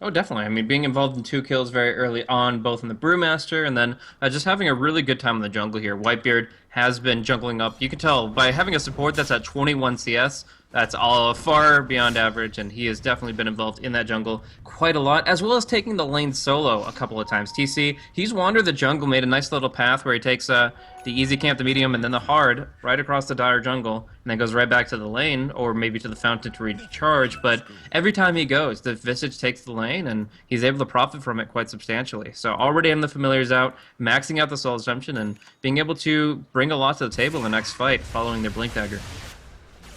Oh, definitely. I mean, being involved in 2 kills very early on, both in the Brewmaster and then just having a really good time in the jungle here. Whitebeard has been jungling up. You can tell by having a support that's at 21 CS, that's all far beyond average, and he has definitely been involved in that jungle quite a lot, as well as taking the lane solo a couple of times. TC, he's wandered the jungle, made a nice little path where he takes the easy camp, the medium, and then the hard right across the dire jungle, and then goes right back to the lane, or maybe to the fountain to recharge. But every time he goes, the Visage takes the lane, and he's able to profit from it quite substantially. So already having the familiars out, maxing out the soul assumption, and being able to bring a lot to the table in the next fight following their Blink Dagger.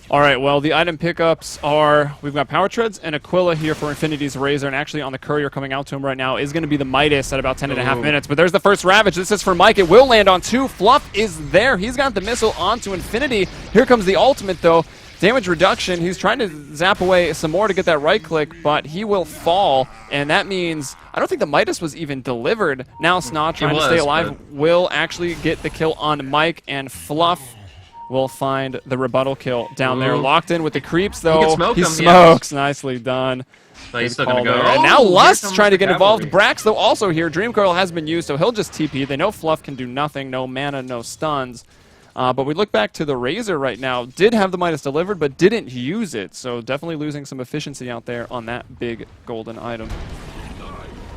All right, well, the item pickups are, we've got Power Treads and Aquila here for Infinity's Razor, and actually on the courier coming out to him right now is going to be the Midas at about 10.5 minutes. But there's the first Ravage. This is for Mike. It will land on 2. Fluff is there. He's got the missile onto Infinity. Here comes the ultimate, though. Damage reduction. He's trying to zap away some more to get that right click, but he will fall, and that means I don't think the Midas was even delivered. Now SNA trying to stay alive will actually get the kill on Mike, and Fluff will find the rebuttal kill down there. Locked in with the creeps, though. He smokes. Yeah. Nicely done. But he's still going to go. And now Lust's trying to get involved. Brax, though, also here. Dream Coil has been used, so he'll just TP. They know Fluff can do nothing. No mana, no stuns. But we look back to the Razor right now. Did have the Midas delivered, but didn't use it. So definitely losing some efficiency out there on that big golden item.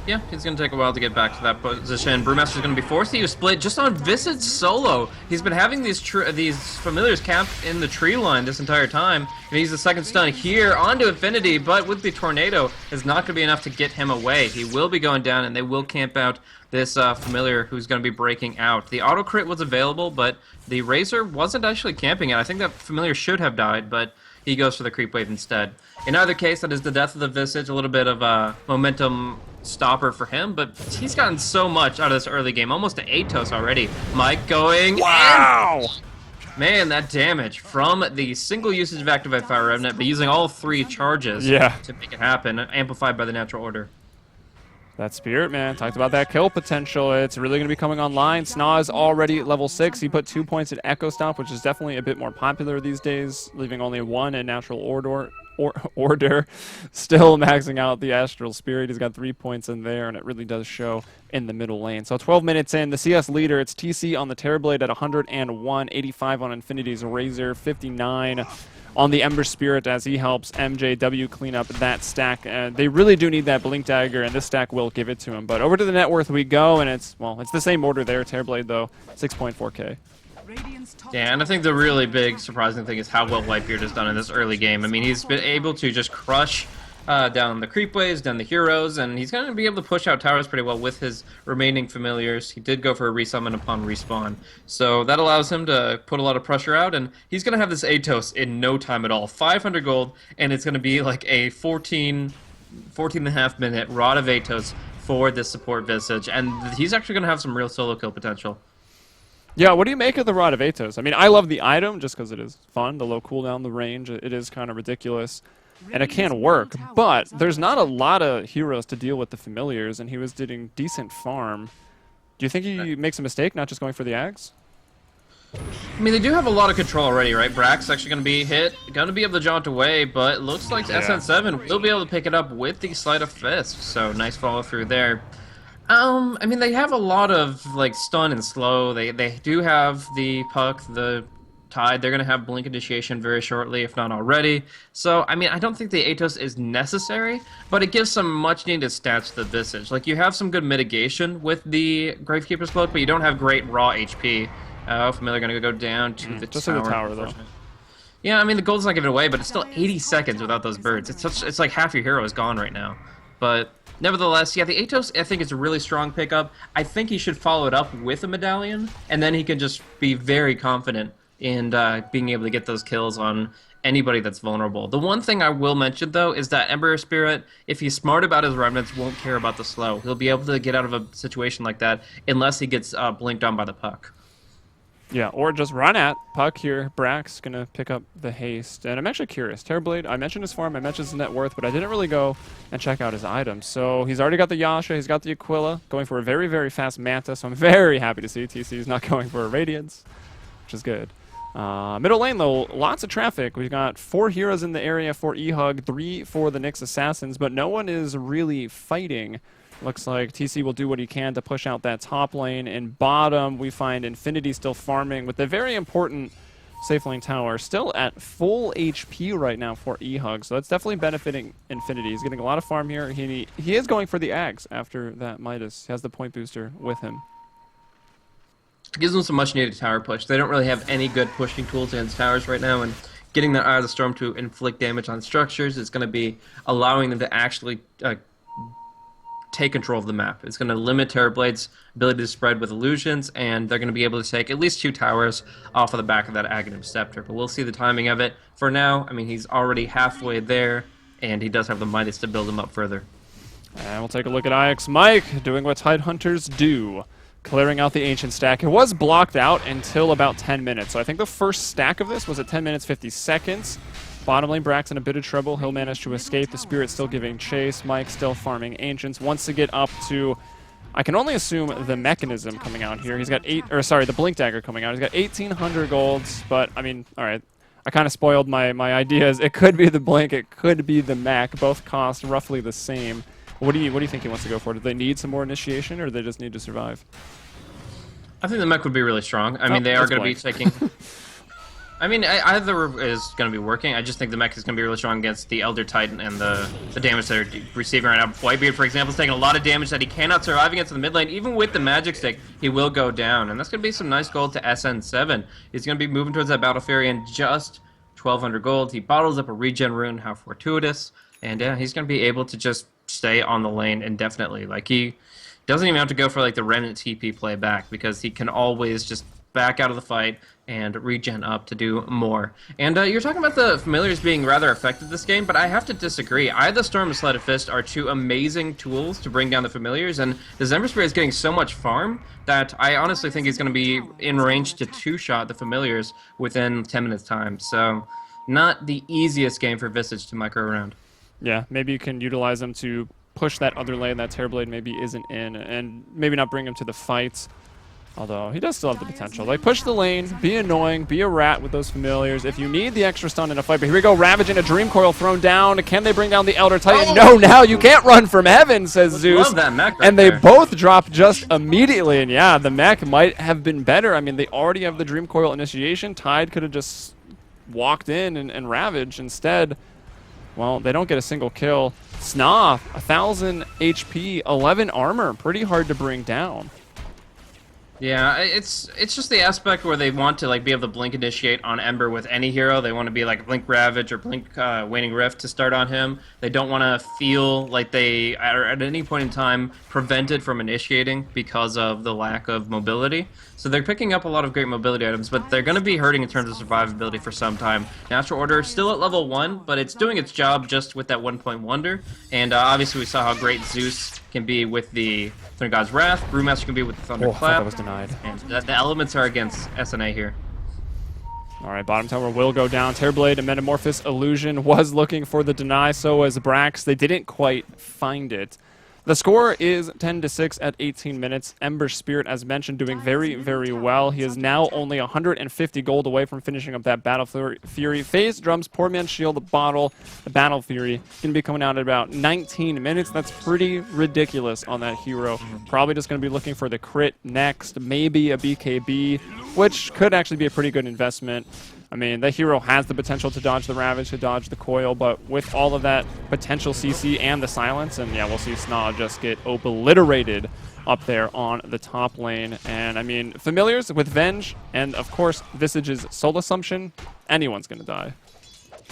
Yeah, it's going to take a while to get back to that position. Brewmaster's going to be forced to use Split just on Visage solo. He's been having these familiars camped in the tree line this entire time. And he's the second stun here onto Infinity, but with the Tornado, it's not going to be enough to get him away. He will be going down, and they will camp out this familiar who's going to be breaking out. The auto crit was available, but the Razor wasn't actually camping it. I think that familiar should have died, but he goes for the creep wave instead. In either case, that is the death of the Visage, a little bit of a momentum stopper for him, but he's gotten so much out of this early game, almost to Atos already. Mike going, wow! Man, that damage from the single usage of Activate Fire Revenant, but using all 3 charges to make it happen, amplified by the natural order. That Spirit, man. Talked about that kill potential. It's really going to be coming online. SNA is already level 6. He put 2 points at Echo Stomp, which is definitely a bit more popular these days, leaving only 1 in Natural Order. Still maxing out the Astral Spirit. He's got 3 points in there, and it really does show in the middle lane. So 12 minutes in, the CS leader, it's TC on the Terrorblade at 101, 85 on Infinity's Razor, 59 on the Ember Spirit as he helps MJW clean up that stack. They really do need that Blink Dagger, and this stack will give it to him. But over to the net worth we go, and it's the same order there. Terrorblade, though, 6.4K. Yeah, and I think the really big surprising thing is how well Whitebeard has done in this early game. I mean, he's been able to just crush down the creep waves, down the heroes, and he's going to be able to push out towers pretty well with his remaining familiars. He did go for a resummon upon respawn, so that allows him to put a lot of pressure out, and he's going to have this Atos in no time at all. 500 gold, and it's going to be like a 14.5 minute Rod of Atos for this support Visage, and he's actually going to have some real solo kill potential. Yeah, what do you make of the Rod of Atos? I mean, I love the item just because it is fun, the low cooldown, the range. It is kind of ridiculous, and it can work, but there's not a lot of heroes to deal with the familiars, and he was doing decent farm. Do you think he makes a mistake not just going for the Ags? I mean, they do have a lot of control already, right? Brax actually going to be hit, going to be able to jaunt away, but it looks like SN7 will be able to pick it up with the Sleight of Fist, so nice follow through there. I mean, they have a lot of, like, stun and slow. They do have the Puck, the Tide. They're going to have Blink Initiation very shortly, if not already. So, I mean, I don't think the Atos is necessary, but it gives some much-needed stats to the Visage. Like, you have some good mitigation with the Gravekeeper's Cloak, but you don't have great raw HP. Familiar going to go down to the just tower. to the tower, though. Yeah, I mean, the gold's not giving away, but it's still 80 seconds without those birds. It's like half your hero is gone right now. But nevertheless, yeah, the Atos, I think, is a really strong pickup. I think he should follow it up with a medallion, and then he can just be very confident in being able to get those kills on anybody that's vulnerable. The one thing I will mention, though, is that Ember Spirit, if he's smart about his remnants, won't care about the slow. He'll be able to get out of a situation like that unless he gets blinked on by the puck. Yeah, or just run at puck here. Brax gonna pick up the haste, and I'm actually curious. Terrorblade, I mentioned his farm, I mentioned his net worth, but I didn't really go and check out his items. So he's already got the Yasha, he's got the Aquila, going for a very, very fast Manta. So I'm very happy to see TC's not going for a Radiance, which is good. Middle lane though, lots of traffic. We've got 4 heroes in the area for eHug, 3 for the Nyx Assassins, but no one is really fighting. Looks like TC will do what he can to push out that top lane. In bottom, we find Infinity still farming with the very important safe lane tower still at full HP right now for eHug. So that's definitely benefiting Infinity. He's getting a lot of farm here. He is going for the Ags after that Midas. He has the point booster with him. Gives them some much needed tower push. They don't really have any good pushing tools against towers right now, and getting that Eye of the Storm to inflict damage on structures is going to be allowing them to actually take control of the map. It's going to limit Terrorblade's ability to spread with illusions, and they're going to be able to take at least 2 towers off of the back of that Aghanim Scepter. But we'll see the timing of it. For now, I mean, he's already halfway there, and he does have the Midas to build him up further. And we'll take a look at IX Mike doing what Tidehunters do. Clearing out the Ancient stack. It was blocked out until about 10 minutes. So I think the first stack of this was at 10 minutes, 50 seconds. Bottom lane, Brax in a bit of trouble. He'll manage to escape. The Spirit still giving chase. Mike still farming Ancients. Wants to get up to, I can only assume, the Mechanism coming out here. He's got the Blink Dagger coming out. He's got 1,800 golds, but, I mean, all right. I kind of spoiled my ideas. It could be the Blink. It could be the Mech. Both cost roughly the same. What do you think he wants to go for? Do they need some more initiation, or do they just need to survive? I think the mech would be really strong. I mean, they are going to be taking... I mean, either is going to be working. I just think the mech is going to be really strong against the Elder Titan and the damage they're receiving right now. Whitebeard, for example, is taking a lot of damage that he cannot survive against in the mid lane. Even with the Magic Stick, he will go down. And that's going to be some nice gold to SN7. He's going to be moving towards that Battle Fury and just 1,200 gold. He bottles up a regen rune, how fortuitous. And yeah, he's going to be able to just stay on the lane indefinitely. Like, he doesn't even have to go for like the Remnant TP play back, because he can always just back out of the fight and regen up to do more. And you're talking about the familiars being rather effective this game, but I have to disagree. Eye of the Storm and Sleight of Fist are 2 amazing tools to bring down the familiars, and the Ember Spirit is getting so much farm that I honestly think he's going to be in range to 2-shot the familiars within 10 minutes time. So not the easiest game for Visage to micro around. Yeah, maybe you can utilize them to push that other lane that Terrorblade maybe isn't in, and maybe not bring him to the fights. Although, he does still have the potential. Like, push the lane, be annoying, be a rat with those familiars. If you need the extra stun in a fight, but here we go, Ravage and a Dream Coil thrown down. Can they bring down the Elder Titan? No, now you can't run from heaven, says Zeus. Love that mech right and they there. both drop just immediately. And yeah, the mech might have been better. I mean, they already have the Dream Coil initiation. Tide could have just walked in and ravaged. Instead, well, they don't get a single kill. SNA, 1,000 HP, 11 armor. Pretty hard to bring down. Yeah, it's just the aspect where they want to like be able to blink initiate on Ember with any hero. They want to be like Blink Ravage or Blink Waning Rift to start on him. They don't want to feel like they are at any point in time prevented from initiating because of the lack of mobility. So they're picking up a lot of great mobility items, but they're going to be hurting in terms of survivability for some time. Natural Order still at level 1, but it's doing its job just with that 1-point wonder. And obviously we saw how great Zeus can be with the Thunder God's Wrath. Brewmaster can be with the Thunderclap. That was denied. And the elements are against SNA here. All right, bottom tower will go down. Terrorblade and Metamorphosis Illusion was looking for the deny, so was Brax. They didn't quite find it. The score is 10-6 at 18 minutes. Ember Spirit, as mentioned, doing very, very well. He is now only 150 gold away from finishing up that Battle Fury. Phase Drums, Poor Man's Shield, the Bottle, the Battle Fury. Going to be coming out at about 19 minutes. That's pretty ridiculous on that hero. Probably just going to be looking for the crit next, maybe a BKB, which could actually be a pretty good investment. I mean, that hero has the potential to dodge the Ravage, to dodge the Coil, but with all of that potential CC and the silence, and yeah, we'll see SNA just get obliterated up there on the top lane. And I mean, familiars with Venge, and of course, Visage's Soul Assumption, anyone's going to die.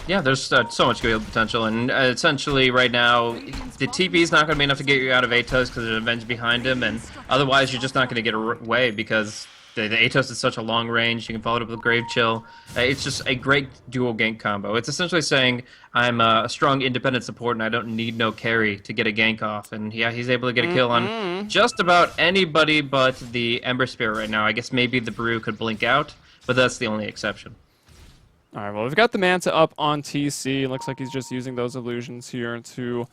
Yeah, there's so much good potential, and essentially right now, the TP is not going to be enough to get you out of Atos because there's Avenge behind him, and otherwise you're just not going to get away because the Atos is such a long range. You can follow it up with Grave Chill. It's just a great dual gank combo. It's essentially saying I'm a strong independent support and I don't need no carry to get a gank off, and yeah, he's able to get a kill on just about anybody but the Ember Spirit right now. I guess maybe the Brew could blink out, but that's the only exception. All right, well, we've got the Manta up on TC. Looks like he's just using those illusions here to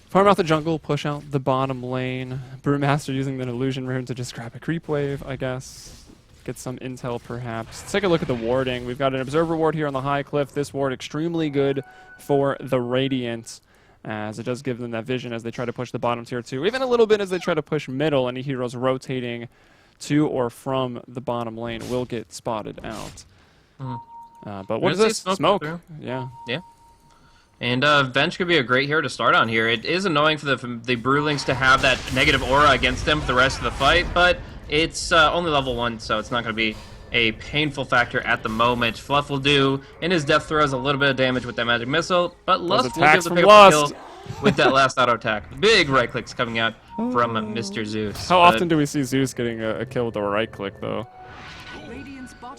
farm out the jungle, push out the bottom lane. Brewmaster using the illusion rune to just grab a creep wave, I guess. Get some intel, perhaps. Let's take a look at the warding. We've got an Observer ward here on the high cliff. This ward extremely good for the Radiant, as it does give them that vision as they try to push the bottom tier 2. Even a little bit as they try to push middle. Any heroes rotating to or from the bottom lane will get spotted out. But what is this? Smoke. Yeah. Yeah. And Venge could be a great hero to start on here. It is annoying for the Brewlings to have that negative aura against them for the rest of the fight, but it's only level 1, so it's not going to be a painful factor at the moment. Fluff will do in his death throws a little bit of damage with that magic missile, but Lust will be able to pick up the kill with that last auto attack. Big right clicks coming out from Mr. Zeus. How often do we see Zeus getting a kill with a right click, though?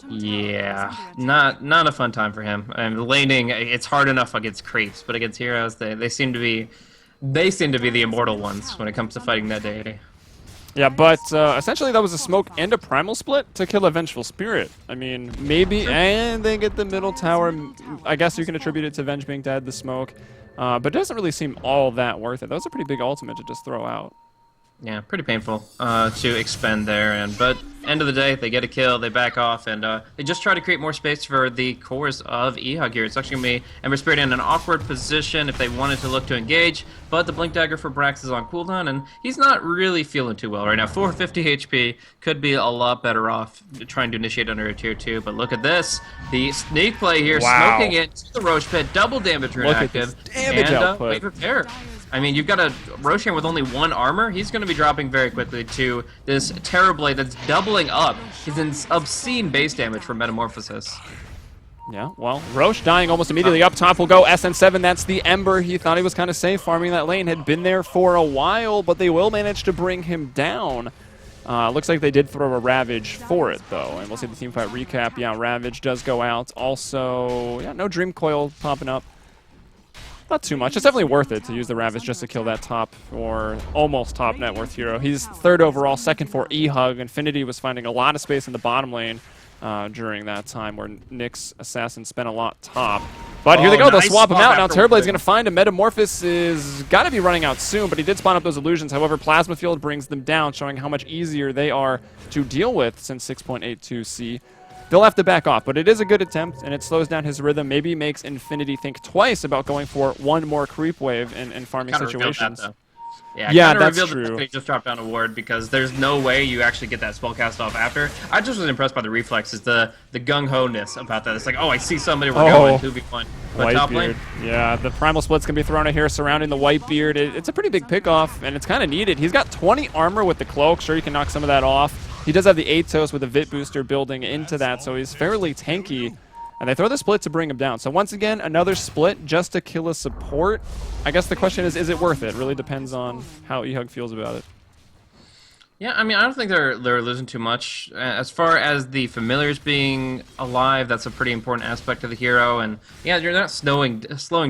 Yeah, not a fun time for him. And laning, it's hard enough against creeps, but against heroes, they seem to be the immortal ones when it comes to fighting that day. Yeah, but essentially that was a smoke and a primal split to kill a Vengeful Spirit. I mean, maybe, and they get the middle tower. I guess you can attribute it to Venge being dead, the smoke, but it doesn't really seem all that worth it. That was a pretty big ultimate to just throw out. Yeah, pretty painful to expend there, but end of the day, they get a kill, they back off, and they just try to create more space for the cores of eHug here. It's actually going to be Ember Spirit in an awkward position if they wanted to look to engage, but the Blink Dagger for Brax is on cooldown, and he's not really feeling too well right now. 450 HP, could be a lot better off trying to initiate under a tier 2, but look at this. The sneak play here, smoking it to the Roche Pit, double damage rune active, and wave repair. I mean, you've got a Roshan with only 1 armor. He's going to be dropping very quickly to this Terrorblade that's doubling up his obscene base damage from Metamorphosis. Yeah, well, Roche dying almost immediately. Up top will go SN7. That's the Ember. He thought he was kind of safe farming that lane. Had been there for a while, but they will manage to bring him down. Looks like they did throw a Ravage for it, though. And we'll see the teamfight recap. Yeah, Ravage does go out. Also, yeah, no Dream Coil popping up. Not too much. It's definitely worth it to use the Ravage just to kill that top or almost top net worth hero. He's 3rd overall, 2nd for eHug. Infinity was finding a lot of space in the bottom lane during that time where Nick's assassin spent a lot top. But here they go. They'll swap him out. Now Terrorblade's going to find him. Metamorphosis is got to be running out soon, but he did spawn up those illusions. However, Plasma Field brings them down, showing how much easier they are to deal with since 6.82C. They'll have to back off, but it is a good attempt, and it slows down his rhythm. Maybe makes Infinity think twice about going for 1 more creep wave in farming situations. Yeah, that's true. He just dropped down a ward because there's no way you actually get that spell cast off after. I just was impressed by the reflexes, the gung-ho-ness about that. It's like, oh, I see somebody, we're going 2v1. But top lane. Yeah, the primal split's going to be thrown in here surrounding the Whitebeard. It's a pretty big pickoff, and it's kind of needed. He's got 20 armor with the cloak. Sure, you can knock some of that off. He does have the Atos with a Vit booster building into that, so he's fairly tanky. And they throw the split to bring him down. So once again, another split just to kill a support. I guess the question is it worth it? Really depends on how eHug feels about it. Yeah, I mean, I don't think they're losing too much. As far as the familiars being alive, that's a pretty important aspect of the hero. And yeah, you're not slowing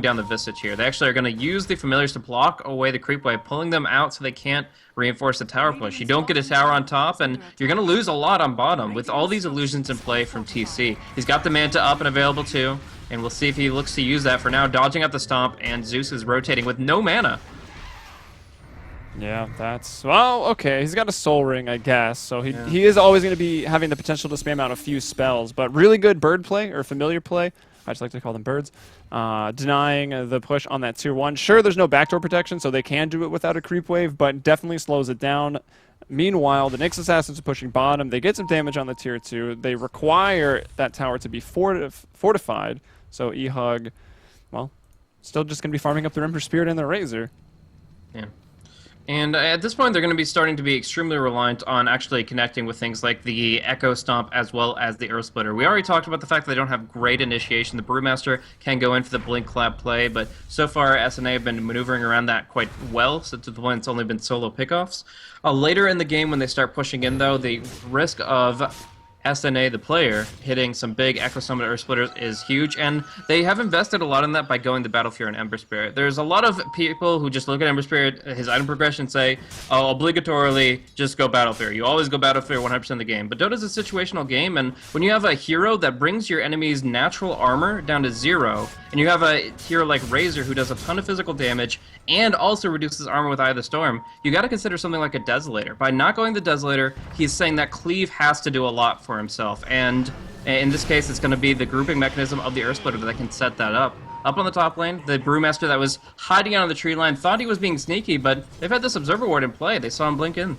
down the Visage here. They actually are going to use the familiars to block away the creep wave, pulling them out so they can't reinforce the tower push. You don't get a tower on top, and you're going to lose a lot on bottom with all these illusions in play from TC. He's got the Manta up and available too, and we'll see if he looks to use that. For now, dodging out the Stomp, and Zeus is rotating with no mana. Yeah, that's... Well, okay, he's got a Soul Ring, I guess, so he is always going to be having the potential to spam out a few spells, but really good bird play, or familiar play. I just like to call them birds. Denying the push on that tier 1. Sure, there's no backdoor protection, so they can do it without a creep wave, but definitely slows it down. Meanwhile, the Nyx Assassins are pushing bottom. They get some damage on the tier 2. They require that tower to be fortified, so eHug, well, still just going to be farming up their Ember Spirit and their Razor. Yeah. And at this point, they're going to be starting to be extremely reliant on actually connecting with things like the Echo Stomp as well as the Earth Splitter. We already talked about the fact that they don't have great initiation. The Brewmaster can go in for the Blink Clap play, but so far SNA have been maneuvering around that quite well, so to the point it's only been solo pickoffs. Later in the game when they start pushing in, though, the risk of SNA, the player, hitting some big Echo Summit Earth Splitters is huge, and they have invested a lot in that by going to Battle Fury and Ember Spirit. There's a lot of people who just look at Ember Spirit, his item progression, and say, oh, obligatorily, just go Battle Fury. You always go Battle Fury 100% of the game. But Dota's a situational game, and when you have a hero that brings your enemy's natural armor down to 0, and you have a hero like Razor who does a ton of physical damage and also reduces armor with Eye of the Storm, you got to consider something like a Desolator. By not going the Desolator, he's saying that Cleave has to do a lot for himself, and in this case, it's going to be the grouping mechanism of the Earth Splitter that can set that up. Up on the top lane, the Brewmaster that was hiding out on the tree line thought he was being sneaky, but they've had this Observer Ward in play. They saw him blink in.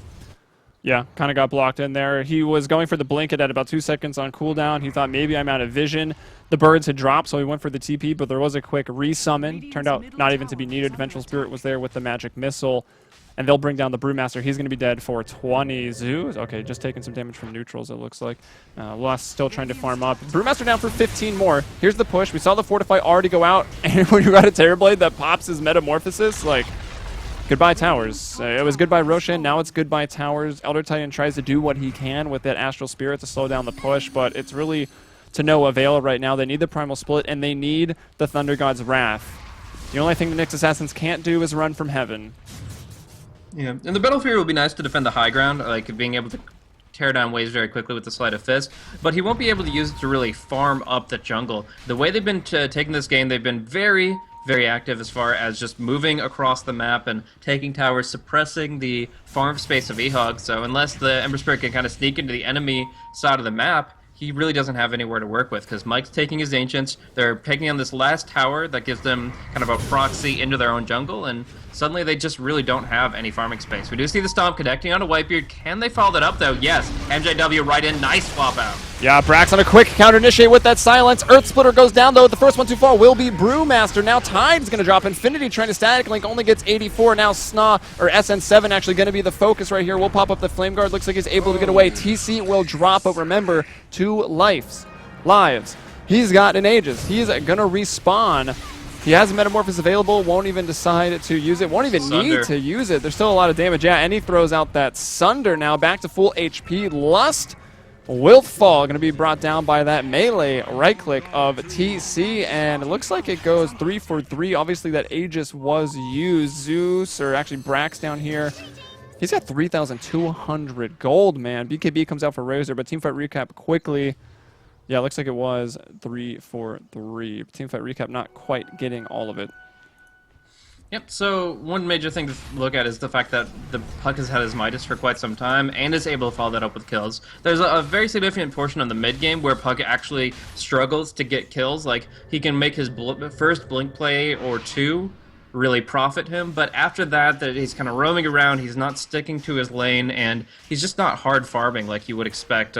Yeah, kind of got blocked in there. He was going for the blink at about 2 seconds on cooldown. He thought maybe I'm out of vision. The birds had dropped, so he went for the TP, but there was a quick resummon. Turned out not even to be needed. Vengeful Spirit was there with the magic missile, and they'll bring down the Brewmaster. He's going to be dead for 20. Zeus, okay, just taking some damage from neutrals, it looks like. Lost still trying to farm up. Brewmaster down for 15 more. Here's the push. We saw the Fortify already go out, and when you got a Terrorblade that pops his Metamorphosis, like, goodbye towers. It was goodbye Roshan, now it's goodbye towers. Elder Titan tries to do what he can with that Astral Spirit to slow down the push, but it's really to no avail right now. They need the Primal Split, and they need the Thunder God's Wrath. The only thing the Nyx Assassins can't do is run from heaven. Yeah, and the Battle Fury will be nice to defend the high ground, like being able to tear down waves very quickly with the Sleight of Fist, but he won't be able to use it to really farm up the jungle. The way they've been taking this game, they've been very active as far as just moving across the map and taking towers, suppressing the farm space of eHug, so unless the Ember Spirit can kind of sneak into the enemy side of the map, he really doesn't have anywhere to work with, because Mike's taking his Ancients, they're picking on this last tower that gives them kind of a proxy into their own jungle, and suddenly they just really don't have any farming space. We do see the Stomp connecting on a Whitebeard. Can they follow that up, though? Yes. MJW right in. Nice swap out. Yeah, Brax on a quick counter-initiate with that silence. Earth Splitter goes down, though. The first one to fall will be Brewmaster. Now Tide's going to drop. Infinity trying to static link, only gets 84. Now SNA, or SN7, actually going to be the focus right here. We'll pop up the Flame Guard. Looks like he's able to get away. TC will drop, but remember, 2 lives. He's got in Aegis. He's going to respawn. He has a Metamorphosis available, won't even decide to use it, won't even need to use it. There's still a lot of damage. Yeah, and he throws out that Sunder now, back to full HP. Lust will fall, going to be brought down by that melee right-click of TC, and it looks like it goes 3 for 3. Obviously, that Aegis was used. Zeus, or actually Brax down here, he's got 3,200 gold, man. BKB comes out for Razor, but Teamfight Recap quickly. Yeah, it looks like it was 3 for 3. Teamfight Recap not quite getting all of it. Yep, so one major thing to look at is the fact that the Puck has had his Midas for quite some time and is able to follow that up with kills. There's a very significant portion of the mid game where Puck actually struggles to get kills. Like, he can make his first blink play or 2 really profit him, but after that he's kind of roaming around, he's not sticking to his lane, and he's just not hard farming like you would expect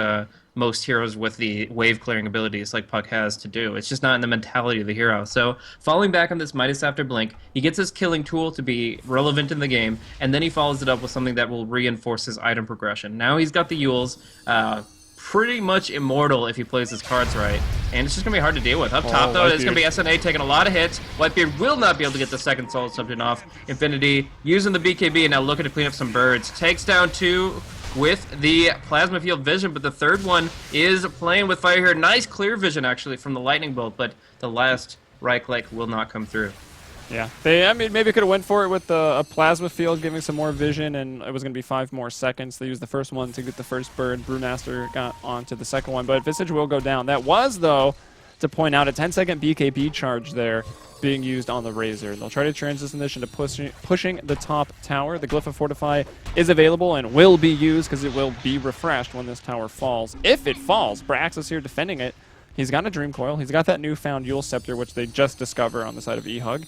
most heroes with the wave clearing abilities like Puck has to do. It's just not in the mentality of the hero. So falling back on this Midas after Blink, he gets his killing tool to be relevant in the game, and then he follows it up with something that will reinforce his item progression. Now he's got the Yules, pretty much immortal if he plays his cards right, and it's just going to be hard to deal with. Up top, though, it's going to be SNA taking a lot of hits. Whitebeard will not be able to get the second Solid Subject off. Infinity using the BKB and now looking to clean up some birds. Takes down 2 with the Plasma Field Vision, but the third one is playing with fire here. Nice clear vision, actually, from the Lightning Bolt, but the last right click will not come through. Yeah, I mean, maybe could have went for it with a Plasma Field, giving some more vision, and it was going to be 5 more seconds. They used the first one to get the first bird. Brewmaster got onto the second one, but Visage will go down. That was, though, to point out, a 10-second BKB charge there being used on the Razor. They'll try to transition this into pushing the top tower. The Glyph of Fortify is available and will be used because it will be refreshed when this tower falls. If it falls, Brax is here defending it. He's got a Dream Coil. He's got that newfound Yule Scepter, which they just discover on the side of eHug.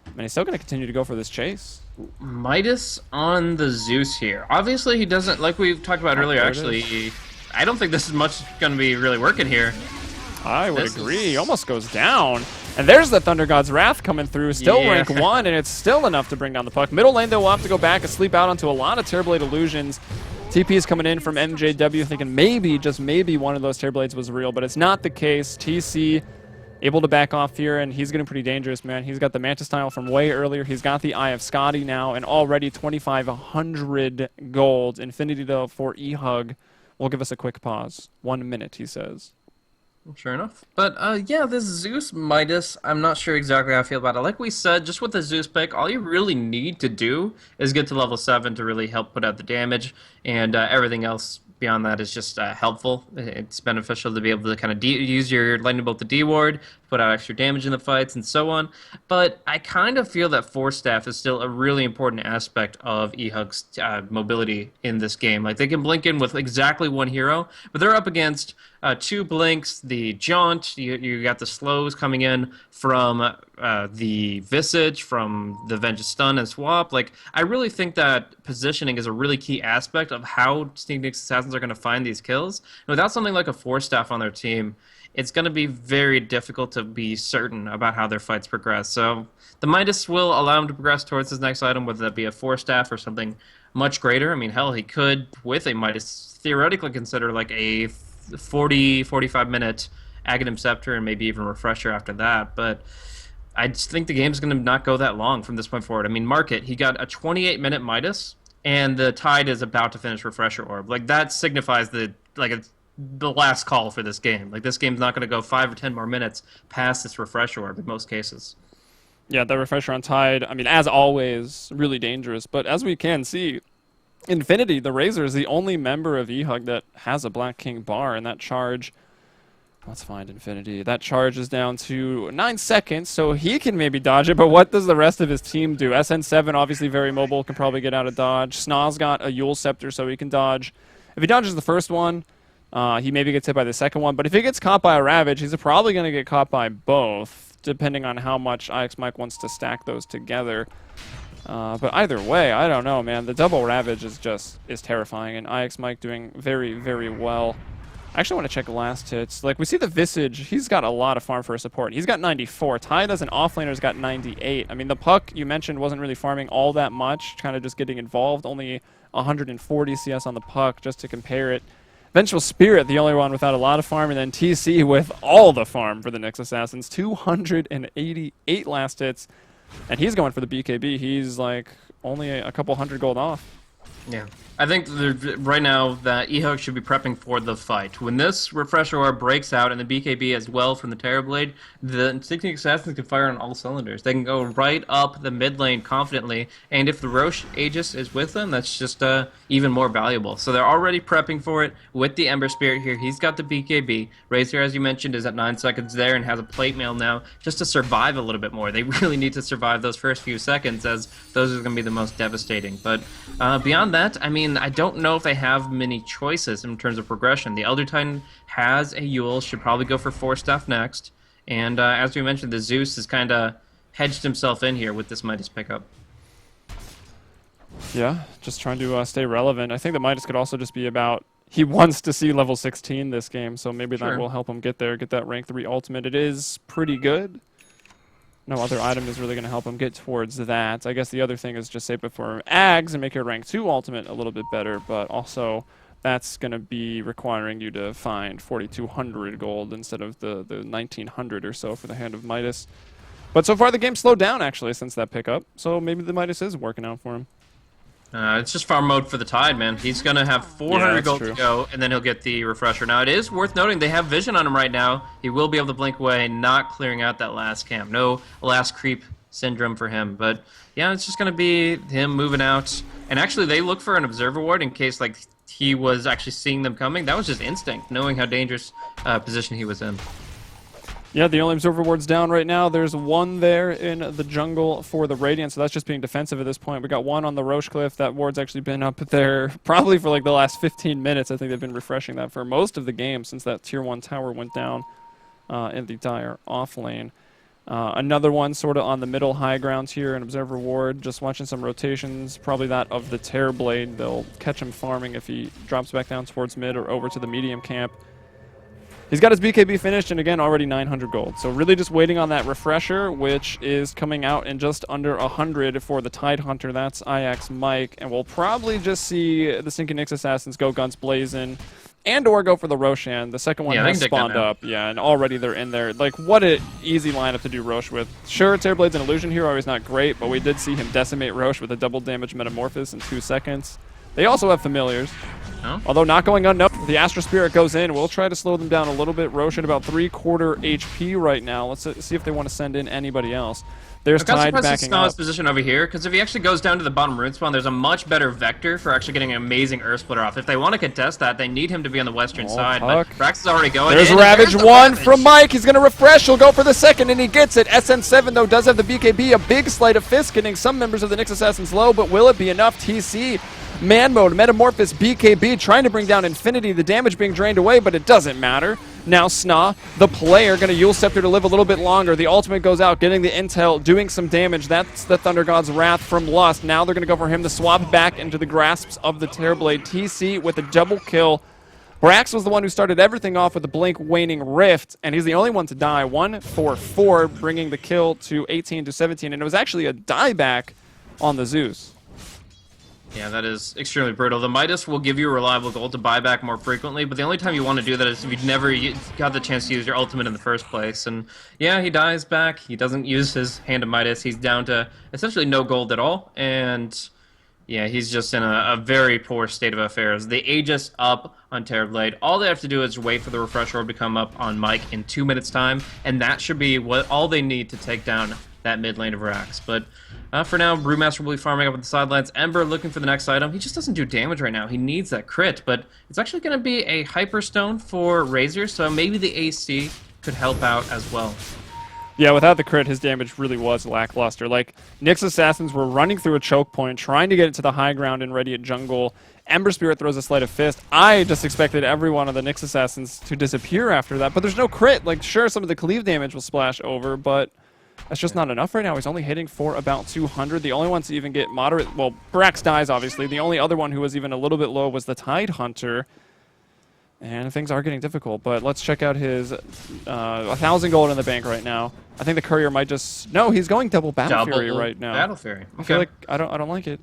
And he's still going to continue to go for this chase. Midas on the Zeus here. Obviously, he doesn't, like we talked about earlier, actually, I don't think this is much going to be really working here. I would agree. He almost goes down. And there's the Thunder God's Wrath coming through. Still Yeah. rank 1, and it's still enough to bring down the puck. Middle lane, though, will have to go back and sleep out onto a lot of Terrorblade illusions. TP is coming in from MJW, thinking maybe, just maybe, one of those Terrorblades was real, but it's not the case. TC able to back off here, and he's getting pretty dangerous, man. He's got the Mantis Style from way earlier. He's got the Eye of Scotty now, and already 2,500 gold. Infinity, though, for eHug will give us a quick pause. 1 minute, he says. Sure enough. But, yeah, this Zeus Midas, I'm not sure exactly how I feel about it. Like we said, just with the Zeus pick, all you really need to do is get to level 7 to really help put out the damage, and everything else beyond that is just helpful. It's beneficial to be able to kind of use your Lightning Bolt to D-ward, put out extra damage in the fights, and so on. But I kind of feel that Force Staff is still a really important aspect of eHug's mobility in this game. Like, they can blink in with exactly one hero, but they're up against 2 blinks, the Jaunt, you got the slows coming in from the Visage, from the Vengeance Stun and Swap. Like, I really think that positioning is a really key aspect of how Sneak Nick's Assassins are going to find these kills. And without something like a Force Staff on their team, it's going to be very difficult to be certain about how their fights progress. So the Midas will allow him to progress towards his next item, whether that be a Force Staff or something much greater. I mean, hell, he could, with a Midas, theoretically consider like a 45 minute Aghanim Scepter and maybe even Refresher after that. But I just think the game's going to not go that long from this point forward. I mean, mark it. He got a 28-minute Midas, and the Tide is about to finish Refresher Orb. Like, that signifies the last call for this game. Like, this game's not going to go 5 or 10 more minutes past this Refresher Orb in most cases. Yeah, the Refresher on Tide, I mean, as always, really dangerous. But as we can see, Infinity, the Razor, is the only member of eHug that has a Black King bar, and that charge... Let's find Infinity. That charge is down to 9 seconds, so he can maybe dodge it, but what does the rest of his team do? SN7, obviously very mobile, can probably get out of dodge. SNA's got a Yule Scepter, so he can dodge. If he dodges the first one, he maybe gets hit by the second one, but if he gets caught by a Ravage, he's probably going to get caught by both, depending on how much IX Mike wants to stack those together. But either way, I don't know, man. The double Ravage is terrifying, and IX Mike doing very, very well. I actually want to check last hits. Like, we see the Visage. He's got a lot of farm for his support. He's got 94. Tide as an offlaner's got 98. I mean, the Puck, you mentioned, wasn't really farming all that much, kind of just getting involved. Only 140 CS on the Puck, just to compare it. Vengeful Spirit, the only one without a lot of farm, and then TC with all the farm for the Nyx Assassins. 288 last hits, and he's going for the BKB. He's, like, only a couple hundred gold off. Yeah. I think right now that eHug should be prepping for the fight. When this Refresher Orb breaks out and the BKB as well from the Terrorblade, the Sneak Nick Assassins can fire on all cylinders. They can go right up the mid lane confidently, and if the Roche Aegis is with them, that's just even more valuable. So they're already prepping for it with the Ember Spirit here. He's got the BKB. Razor, as you mentioned, is at 9 seconds there and has a plate mail now just to survive a little bit more. They really need to survive those first few seconds, as those are going to be the most devastating. But beyond that, I mean, I don't know if they have many choices in terms of progression. The Elder Titan has a Yule, should probably go for Force Staff next. And as we mentioned, the Zeus has kind of hedged himself in here with this Midas pickup. Yeah, just trying to stay relevant. I think the Midas could also just be about, he wants to see level 16 this game, so maybe that will help him get there, get that rank 3 ultimate. It is pretty good. No other item is really going to help him get towards that. I guess the other thing is just save it for Ags and make your rank 2 ultimate a little bit better, but also that's going to be requiring you to find 4,200 gold instead of the 1,900 or so for the Hand of Midas. But so far the game slowed down, actually, since that pickup, so maybe the Midas is working out for him. It's just farm mode for the Tide, man. He's going to have 400 gold to go, and then he'll get the Refresher. Now, it is worth noting they have vision on him right now. He will be able to blink away, not clearing out that last camp. No last creep syndrome for him. But, yeah, it's just going to be him moving out. And actually, they look for an Observer Ward in case, like, he was actually seeing them coming. That was just instinct, knowing how dangerous position he was in. Yeah, the only Observer Ward's down right now. There's one there in the jungle for the Radiant, so that's just being defensive at this point. We got one on the Roche Cliff. That ward's actually been up there probably for like the last 15 minutes. I think they've been refreshing that for most of the game since that Tier 1 tower went down in the Dire off lane. Another one sort of on the middle high ground here, an Observer Ward, just watching some rotations, probably that of the Terrorblade. They'll catch him farming if he drops back down towards mid or over to the medium camp. He's got his BKB finished, and again, already 900 gold. So really just waiting on that refresher, which is coming out in just under 100 for the Tide Hunter. That's IX Mike, and we'll probably just see the Sinking Nyx Assassins go guns blazing, and or go for the Roshan. The second one has spawned up, yeah, and already they're in there. Like, what an easy lineup to do Roche with. Sure, Terrorblade's an illusion hero, he's not great, but we did see him decimate Roche with a double damage Metamorphosis in 2 seconds. They also have familiars. Oh. Although not going unnoticed, the Astro Spirit goes in. We'll try to slow them down a little bit. Roche at about 3/4 HP right now. Let's see if they want to send in anybody else. There's Tide backing up. Position over here, because if he actually goes down to the bottom rune spawn, there's a much better vector for actually getting an amazing Earth Splitter off. If they want to contest that, they need him to be on the western side. But Brax is already going. There's Ravage 1 from Mike. He's going to refresh. He'll go for the second, and he gets it. SN7, though, does have the BKB. A big sleight of fist, getting some members of the Nyx Assassins low, but will it be enough? TC. Man mode, Metamorphosis, BKB, trying to bring down Infinity, the damage being drained away, but it doesn't matter. Now SNA, the player, going to Yule Scepter to live a little bit longer. The ultimate goes out, getting the intel, doing some damage. That's the Thunder God's Wrath from Lust. Now they're going to go for him to swap back into the grasps of the Terrorblade. TC with a double kill. Brax was the one who started everything off with the Blink Waning Rift, and he's the only one to die. 1-4-4, bringing the kill to 18-17, and it was actually a dieback on the Zeus. Yeah, that is extremely brutal. The Midas will give you a reliable gold to buy back more frequently, but the only time you want to do that is if you've never got the chance to use your ultimate in the first place. And yeah, he dies back. He doesn't use his Hand of Midas. He's down to essentially no gold at all. And yeah, he's just in a very poor state of affairs. They Aegis up on Terrorblade. All they have to do is wait for the refresh orb to come up on Mike in 2 minutes' time, and that should be all they need to take down that mid lane of Rax. But for now, Brewmaster will be farming up on the sidelines. Ember looking for the next item. He just doesn't do damage right now. He needs that crit, but it's actually going to be a Hyperstone for Razor, so maybe the AC could help out as well. Yeah, without the crit, his damage really was lackluster. Like, Nyx Assassins were running through a choke point, trying to get it to the high ground and ready at jungle. Ember Spirit throws a sleight of fist. I just expected every one of the Nyx Assassins to disappear after that, but there's no crit. Like, sure, some of the cleave damage will splash over, but that's just not enough right now. He's only hitting for about 200. The only ones to even get moderate... Well, Brax dies, obviously. The only other one who was even a little bit low was the Tide Hunter. And things are getting difficult, but let's check out his 1,000 gold in the bank right now. I think the courier might just... No, he's going double Battle Fury right now. Battle Fury. Okay. I feel like I don't like it.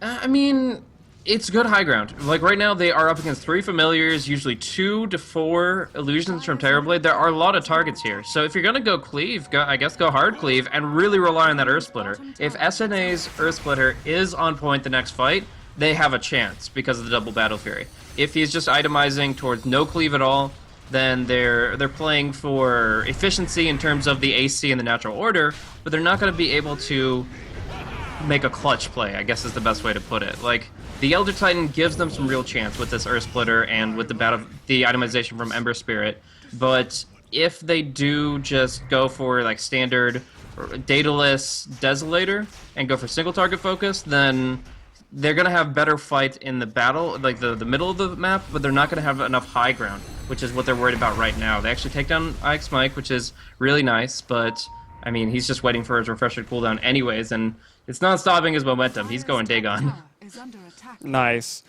I mean, it's good high ground. Like right now, they are up against 3 familiars, usually 2 to 4 illusions from Terrorblade. There are a lot of targets here. So if you're gonna go cleave, I guess go hard cleave and really rely on that Earth Splitter. If SNA's Earth Splitter is on point the next fight, they have a chance because of the double Battle Fury. If he's just itemizing towards no cleave at all, then they're playing for efficiency in terms of the AC and the natural order, but they're not going to be able to make a clutch play, I guess is the best way to put it. Like, the Elder Titan gives them some real chance with this Earth Splitter and with the itemization from Ember Spirit, but if they do just go for like standard dataless Desolator and go for single target focus, then they're going to have better fight in the battle, like the middle of the map, but they're not going to have enough high ground, which is what they're worried about right now. They actually take down IX Mike, which is really nice, but, I mean, he's just waiting for his refresher cooldown anyways, and it's not stopping his momentum. He's going Dagon. Nice.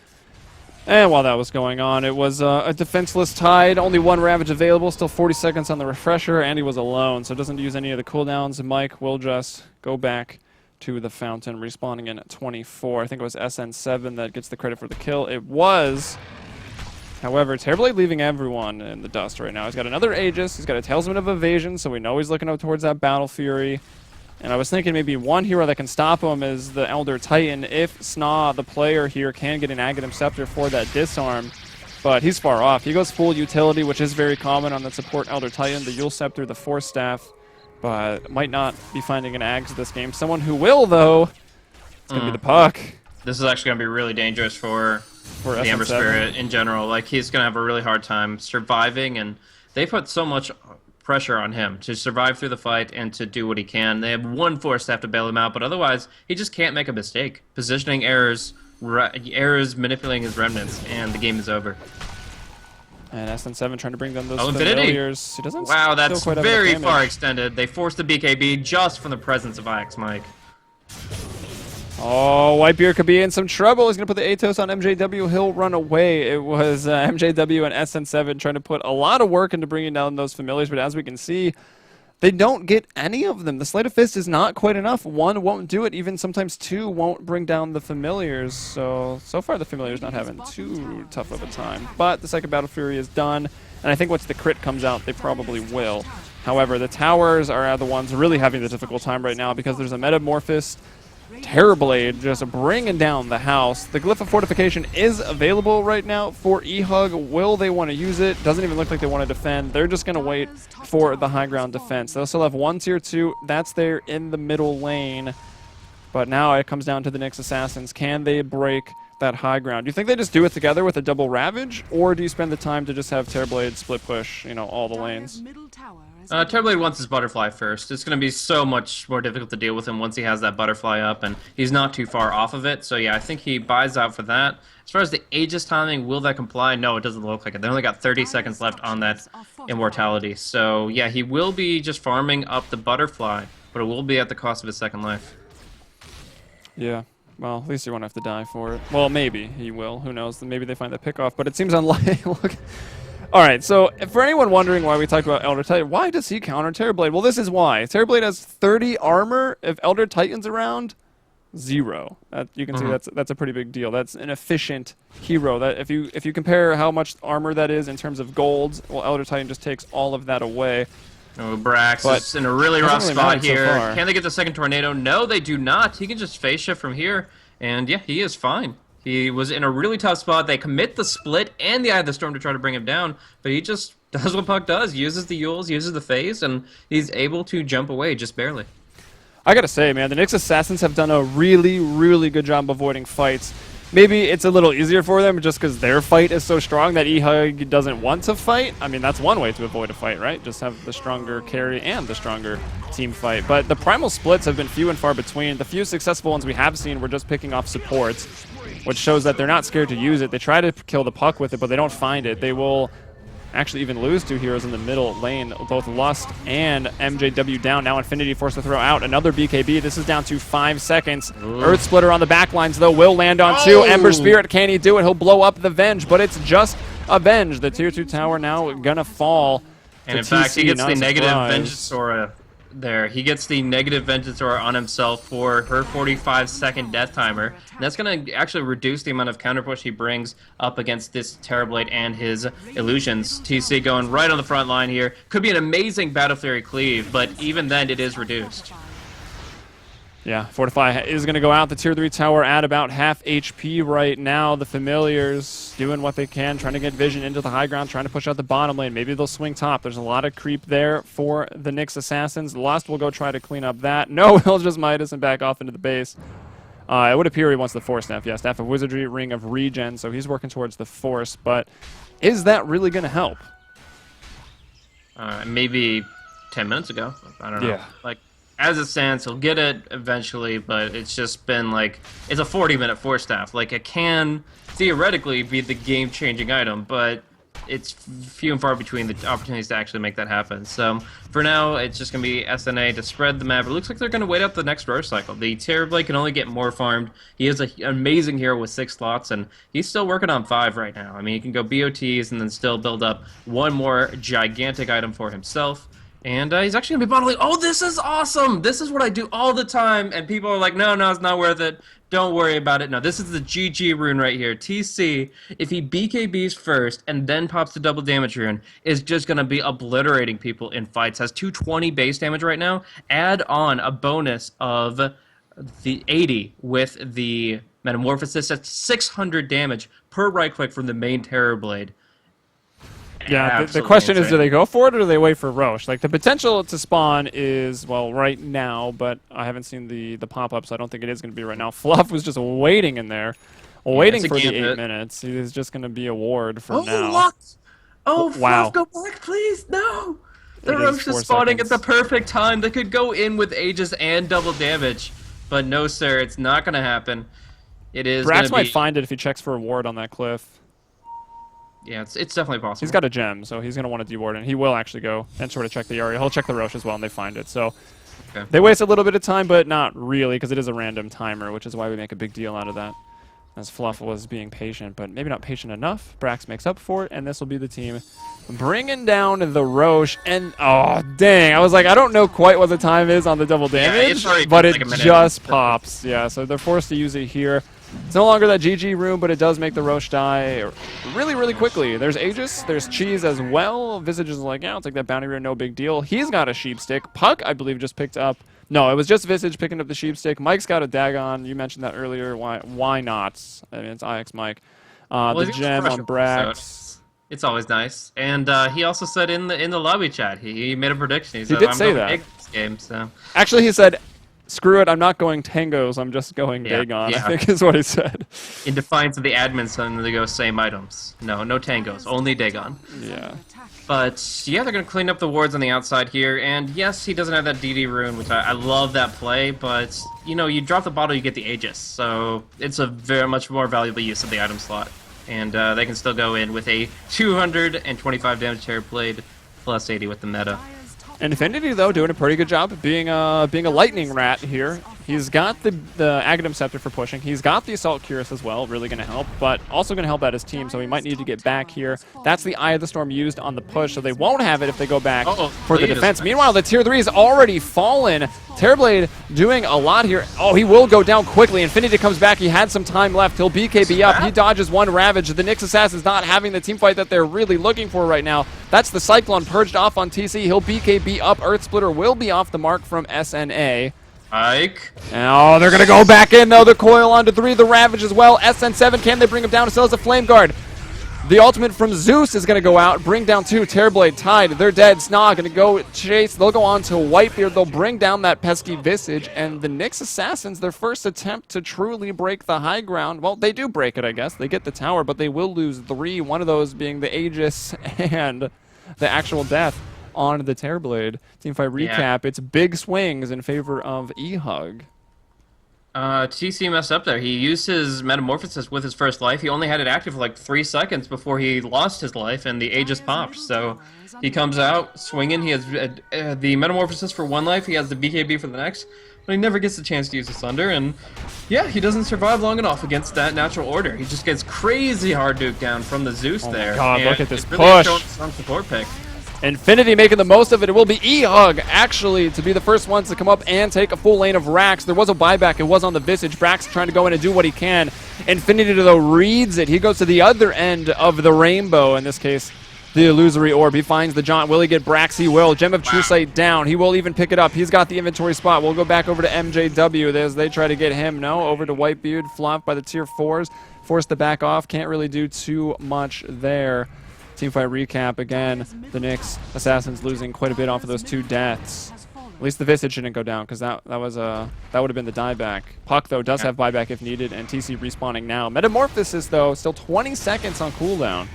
And while that was going on, it was a defenseless Tide. Only 1 Ravage available, still 40 seconds on the refresher, and he was alone, so doesn't use any of the cooldowns. Mike will just go back to the fountain, respawning in at 24. I think it was SN7 that gets the credit for the kill. It was. However, Terrorblade leaving everyone in the dust right now. He's got another Aegis. He's got a Talisman of Evasion, so we know he's looking up towards that Battle Fury. And I was thinking maybe one hero that can stop him is the Elder Titan if SNA, the player here, can get an Aghanim Scepter for that disarm. But he's far off. He goes full utility, which is very common on the support Elder Titan, the Yule Scepter, the Force Staff. But might not be finding an Ags this game. Someone who will, though, it's going to be the Puck. This is actually going to be really dangerous for the Ember Spirit in general. Like, he's going to have a really hard time surviving, and they put so much pressure on him to survive through the fight and to do what he can. They have 1 Force Staff to bail him out, but otherwise, he just can't make a mistake. Positioning errors, manipulating his remnants, and the game is over. And SN7 trying to bring them those familiars. He doesn't wow, that's very far extended. They forced the BKB just from the presence of IX Mike. Oh, Whitebeard could be in some trouble. He's going to put the Atos on MJW. He'll run away. It was MJW and SN7 trying to put a lot of work into bringing down those familiars, but as we can see, they don't get any of them. The Sleight of Fist is not quite enough. One won't do it. Even sometimes two won't bring down the familiars. So far the familiars not having too tough of a time. But the second Battle Fury is done, and I think once the crit comes out, they probably will. However, the towers are the ones really having the difficult time right now because there's a Metamorphosis Terrorblade just bringing down the house. The Glyph of Fortification is available right now for eHug. Will they want to use it? Doesn't even look like they want to defend. They're just going to wait for the high ground defense. They'll still have one tier 2. That's there in the middle lane. But now it comes down to the Nyx Assassins. Can they break that high ground? Do you think they just do it together with a double Ravage? Or do you spend the time to just have Terrorblade split push, you know, all the lanes? Terrorblade wants his butterfly first. It's going to be so much more difficult to deal with him once he has that butterfly up, and he's not too far off of it. So yeah, I think he buys out for that. As far as the Aegis timing, will that comply? No, it doesn't look like it. They only got 30 seconds left on that immortality. So yeah, he will be just farming up the butterfly, but it will be at the cost of his second life. Yeah. Well, at least he won't have to die for it. Well, maybe he will. Who knows? Maybe they find that pick-off, but it seems unlikely. Look. All right, so for anyone wondering why we talked about Elder Titan, why does he counter Terrorblade? Well, this is why. Terrorblade has 30 armor. If Elder Titan's around, 0. You can see that's a pretty big deal. That's an efficient hero. That if you compare how much armor that is in terms of golds, well, Elder Titan just takes all of that away. Oh, Brax is in a really rough spot here. Can they get the second tornado? No, they do not. He can just phase shift from here, and yeah, he is fine. He was in a really tough spot. They commit the split and the Eye of the Storm to try to bring him down, but he just does what Puck does, uses the Yules, uses the phase, and he's able to jump away just barely. I gotta say, man, the Nyx Assassins have done a really, really good job avoiding fights. Maybe it's a little easier for them just because their fight is so strong that eHug doesn't want to fight. I mean, that's one way to avoid a fight, right? Just have the stronger carry and the stronger team fight. But the primal splits have been few and far between. The few successful ones we have seen were just picking off supports, which shows that they're not scared to use it. They try to kill the Puck with it, but they don't find it. They will actually even lose 2 heroes in the middle lane. Both Lust and MJW down. Now Infinity forced to throw out another BKB. This is down to 5 seconds. Earth Splitter on the back lines, though, will land on 2. Ember Spirit, can he do it? He'll blow up the Venge, but it's just a Venge. The tier 2 tower now gonna fall. And in fact, he gets the negative Vengeance Aura there. He gets the negative Vengeance Aura on himself for her 45-second death timer. And that's going to actually reduce the amount of counter push he brings up against this Terrorblade and his illusions. TC going right on the front line here. Could be an amazing Battle Fury cleave, but even then it is reduced. Yeah, Fortify is going to go out. The tier 3 tower at about half HP right now. The Familiars doing what they can, trying to get vision into the high ground, trying to push out the bottom lane. Maybe they'll swing top. There's a lot of creep there for the Nyx Assassins. Lust will go try to clean up that. No, he'll just Midas and back off into the base. It would appear he wants the Force Staff. Yeah, Staff of Wizardry, Ring of Regen, so he's working towards the Force. But is that really going to help? Maybe 10 minutes ago. I don't know. Yeah. Like, as it stands, he'll get it eventually, but it's just been like, it's a 40-minute Force Staff. Like, it can theoretically be the game-changing item, but it's few and far between the opportunities to actually make that happen. So for now, it's just going to be SNA to spread the map. It looks like they're going to wait out the next Roche cycle. The Terrorblade can only get more farmed. He is an amazing hero with 6 slots, and he's still working on 5 right now. I mean, he can go BOTs and then still build up one more gigantic item for himself. And he's actually going to be bottling. Oh, this is awesome! This is what I do all the time. And people are like, no, it's not worth it. Don't worry about it. No, this is the GG rune right here. TC, if he BKBs first and then pops the double damage rune, is just going to be obliterating people in fights. Has 220 base damage right now. Add on a bonus of the 80 with the Metamorphosis. That's 600 damage per right click from the main Terrorblade. Yeah, the question is, do they go for it or do they wait for Roche? Like, the potential to spawn is, well, right now, but I haven't seen the pop-up, so I don't think it is going to be right now. Fluff was just waiting in there, waiting for the 8 minutes. He is just going to be a ward for now. Locked. Oh, wow. Fluff, go back, please, no! The Roche is spawning at the perfect time. They could go in with Aegis and double damage, but no, sir, it's not going to happen. It is Brax might find it if he checks for a ward on that cliff. Yeah, it's definitely possible. He's got a gem, so he's going to want to deward, and he will actually go and sort of check the area. He'll check the Roche as well, and they find it. So Okay. They waste a little bit of time, but not really, because it is a random timer, which is why we make a big deal out of that. As Fluff was being patient, but maybe not patient enough. Brax makes up for it, and this will be the team bringing down the Roche. And, oh, dang. I was like, I don't know quite what the time is on the double damage, but it like just pops. Yeah, so they're forced to use it here. It's no longer that GG room, but it does make the Roche die really, really quickly. There's Aegis, there's Cheese as well. Visage is like, yeah, I'll take that bounty rune, no big deal. He's got a sheep stick. Puck, I believe, just picked up. No, it was just Visage picking up the sheep stick. Mike's got a Dagon. You mentioned that earlier. Why not? I mean, it's IX Mike. Well, the gem on Brax. So it's always nice. And he also said in the lobby chat, he made a prediction. He said, did I'm say going that. big this game, so. Actually, he said, screw it, I'm not going tangos, I'm just going Dagon, I think is what he said. In defiance of the admins telling them to go same items. No tangos, only Dagon. Yeah. But, yeah, they're going to clean up the wards on the outside here. And, yes, he doesn't have that DD rune, which I love that play. But, you know, you drop the bottle, you get the Aegis. So it's a very much more valuable use of the item slot. And they can still go in with a 225 damage Terrorblade plus 80 with the meta. And Infinity, though, doing a pretty good job of being a lightning rat here. He's got the Aghanim Scepter for pushing. He's got the Assault Cuirass as well, really going to help, but also going to help out his team, so he might need to get back here. That's the Eye of the Storm used on the push, so they won't have it if they go back for the defense. Meanwhile, the Tier 3 is already fallen. Terrorblade doing a lot here. Oh, he will go down quickly. Infinity comes back. He had some time left. He'll BKB up. He dodges one Ravage. The Nyx Assassin's not having the team fight that they're really looking for right now. That's the Cyclone purged off on TC. He'll BKB up. Earth Splitter will be off the mark from SNA. Ike. Oh, they're going to go back in, though. The Coil onto 3. The Ravage as well. SN7, can they bring him down? Still has a Flame Guard. The ultimate from Zeus is going to go out. Bring down 2. Terrorblade tied. They're dead. SNA going to go chase. They'll go on to Whitebeard. They'll bring down that pesky Visage. And the Nyx Assassins, their first attempt to truly break the high ground. Well, they do break it, I guess. They get the tower, but they will lose 3. One of those being the Aegis and the actual death on the Terrorblade. Teamfight recap. Yeah. It's big swings in favor of eHug. TC messed up there. He used his Metamorphosis with his first life. He only had it active for like 3 seconds before he lost his life, and the Aegis popped. So he comes out swinging. He has the Metamorphosis for 1 life. He has the BKB for the next, but he never gets the chance to use the Thunder. And yeah, he doesn't survive long enough against that natural order. He just gets crazy hard nuked down from the Zeus there. Oh my God, look at this really push. Strong support pick. Infinity making the most of it. It will be eHug, actually, to be the first ones to come up and take a full lane of Rax. There was a buyback. It was on the Visage. Brax trying to go in and do what he can. Infinity, though, reads it. He goes to the other end of the rainbow, in this case, the Illusory Orb. He finds the Jaunt. Will he get Brax? He will. Gem of True Sight down. He will even pick it up. He's got the inventory spot. We'll go back over to MJW as they try to get him. No, over to Whitebeard. Flumped by the Tier 4s. Forced to back off. Can't really do too much there. Teamfight recap again. The Nyx Assassins losing quite a bit off of those 2 deaths. At least the Visage shouldn't go down, because that would have been the dieback. Puck, though, does have buyback if needed, and TC respawning now. Metamorphosis, though, still 20 seconds on cooldown.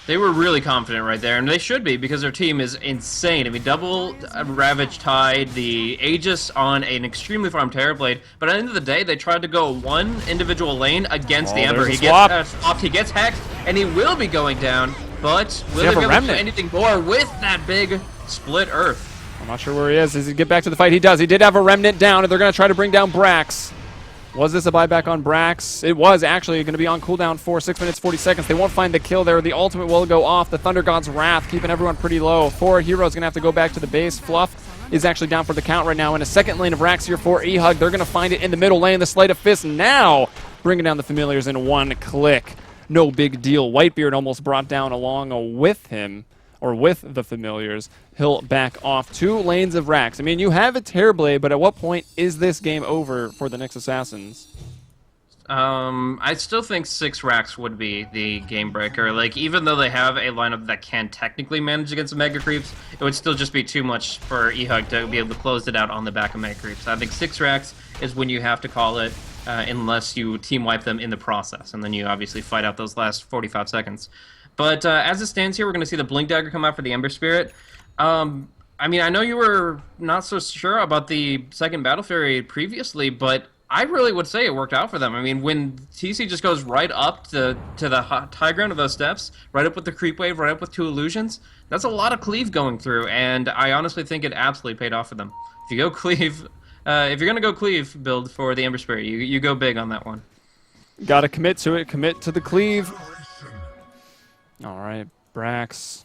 They were really confident right there, and they should be, because their team is insane. I mean, double Ravage tied, the Aegis on an extremely farmed Terrorblade, but at the end of the day, they tried to go one individual lane against the Ember. He gets swapped, he gets hexed, and he will be going down, but will they be able to do anything more with that big split Earth? I'm not sure where he is. Does he get back to the fight? He does. He did have a Remnant down, and they're going to try to bring down Brax. Was this a buyback on Brax? It was actually going to be on cooldown for 6 minutes, 40 seconds. They won't find the kill there. The ultimate will go off. The Thunder God's Wrath, keeping everyone pretty low. 4 heroes going to have to go back to the base. Fluff is actually down for the count right now. In a second lane of Rax here for eHug. They're going to find it in the middle lane. The Sleight of Fist now bringing down the Familiars in 1 click. No big deal. Whitebeard almost brought down along with him, or with the Familiars. He'll back off 2 lanes of Rax. I mean, you have a Terrorblade, but at what point is this game over for the Nyx Assassins? I still think 6 Rax would be the game breaker. Like, even though they have a lineup that can technically manage against the Mega Creeps, it would still just be too much for eHug to be able to close it out on the back of Mega Creeps. I think 6 Rax is when you have to call it, unless you team wipe them in the process, and then you obviously fight out those last 45 seconds. But as it stands here, we're going to see the Blink Dagger come out for the Ember Spirit. I mean, I know you were not so sure about the second Battle Fury previously, but I really would say it worked out for them. I mean, when TC just goes right up to the high ground of those steps, right up with the creep wave, right up with 2 illusions, that's a lot of cleave going through, and I honestly think it absolutely paid off for them. If you go cleave, if you're gonna go cleave build for the Ember Spirit, you go big on that one. Got to commit to it. Commit to the cleave. All right, Brax.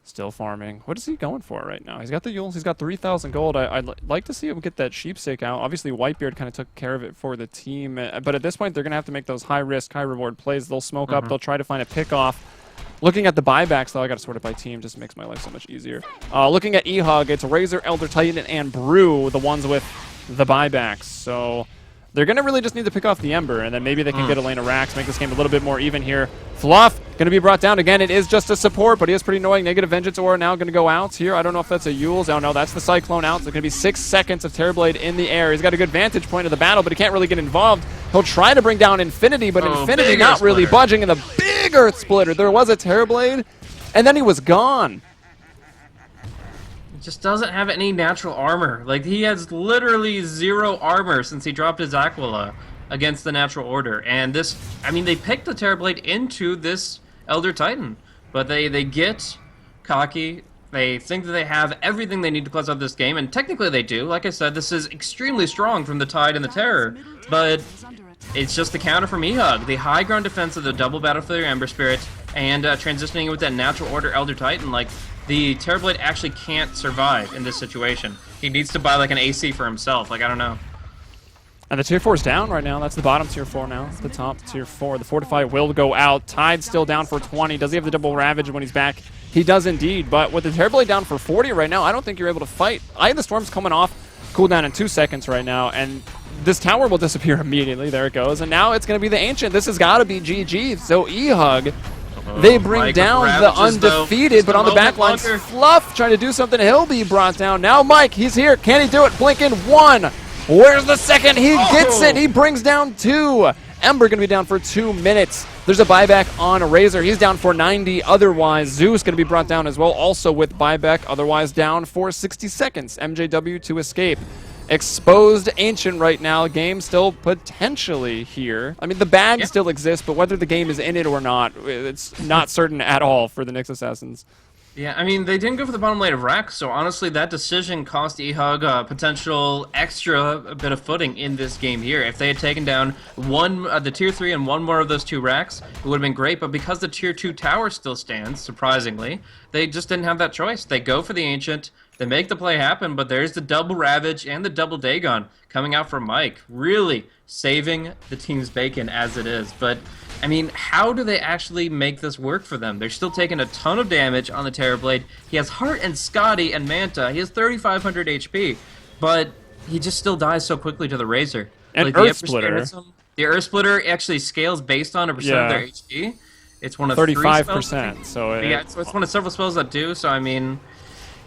Still farming. What is he going for right now? He's got the Yules. He's got 3,000 gold. I'd like to see him get that sheepstick out. Obviously, Whitebeard kind of took care of it for the team. But at this point, they're going to have to make those high-risk, high-reward plays. They'll smoke up. They'll try to find a pick-off. Looking at the buybacks, though, I got to sort it by team. Just makes my life so much easier. Looking at eHug, it's Razor, Elder Titan, and Brew, the ones with the buybacks. So they're going to really just need to pick off the Ember, and then maybe they can get a lane of Rax, make this game a little bit more even here. Fluff going to be brought down again. It is just a support, but he is pretty annoying. Negative Vengeance Aura now going to go out here. I don't know if that's a Yules. Oh, no, that's the Cyclone out. So it's going to be 6 seconds of Terrorblade in the air. He's got a good vantage point of the battle, but he can't really get involved. He'll try to bring down Infinity, but Infinity not really budging in the big Earth Splitter. There was a Terrorblade, and then he was gone. Just doesn't have any natural armor. Like, he has literally 0 armor since he dropped his Aquila against the Natural Order. And this, I mean, they picked the Terrorblade into this Elder Titan, but they get cocky. They think that they have everything they need to close out this game, and technically they do. Like I said, this is extremely strong from the Tide and the Terror, but it's just the counter from eHug. The high ground defense of the double Battlefield Ember Spirit and transitioning with that Natural Order Elder Titan, like, the Terrorblade actually can't survive in this situation. He needs to buy like an AC for himself. Like, I don't know. And the tier 4 is down right now. That's the bottom tier 4 now. The top tier 4. The Fortify will go out. Tide's still down for 20. Does he have the double Ravage when he's back? He does indeed. But with the Terrorblade down for 40 right now, I don't think you're able to fight. Eye of the Storm's coming off. Cooldown in 2 seconds right now. And this tower will disappear immediately. There it goes. And now it's going to be the Ancient. This has got to be GG. So eHug, they bring down the undefeated, but on the back lines, Fluff trying to do something. He'll be brought down. Now Mike, he's here. Can he do it? Blinking 1. Where's the second? He gets it. He brings down 2. Ember going to be down for 2 minutes. There's a buyback on Razor. He's down for 90. Otherwise, Zeus going to be brought down as well, also with buyback. Otherwise, down for 60 seconds. MJW to escape. Exposed Ancient right now. Game still potentially here. I mean, the bag still exists, but whether the game is in it or not, it's not certain at all for the Nyx Assassins. Yeah, I mean, they didn't go for the bottom lane of Rax, so honestly, that decision cost eHug a potential extra bit of footing in this game here. If they had taken down the tier 3 and 1 more of those 2 Rax, it would have been great, but because the tier 2 tower still stands, surprisingly, they just didn't have that choice. They go for the Ancient, they make the play happen, but there's the double Ravage and the double Dagon coming out from Mike, really saving the team's bacon as it is. But I mean, how do they actually make this work for them? They're still taking a ton of damage on the Terrorblade. He has Heart and Scotty and Manta. He has 3,500 HP, but he just still dies so quickly to the Razor. And like, Earth Splitter. The Earth Splitter actually scales based on a percent of their HP. It's one of 35%. So it's one of several spells that do. So I mean,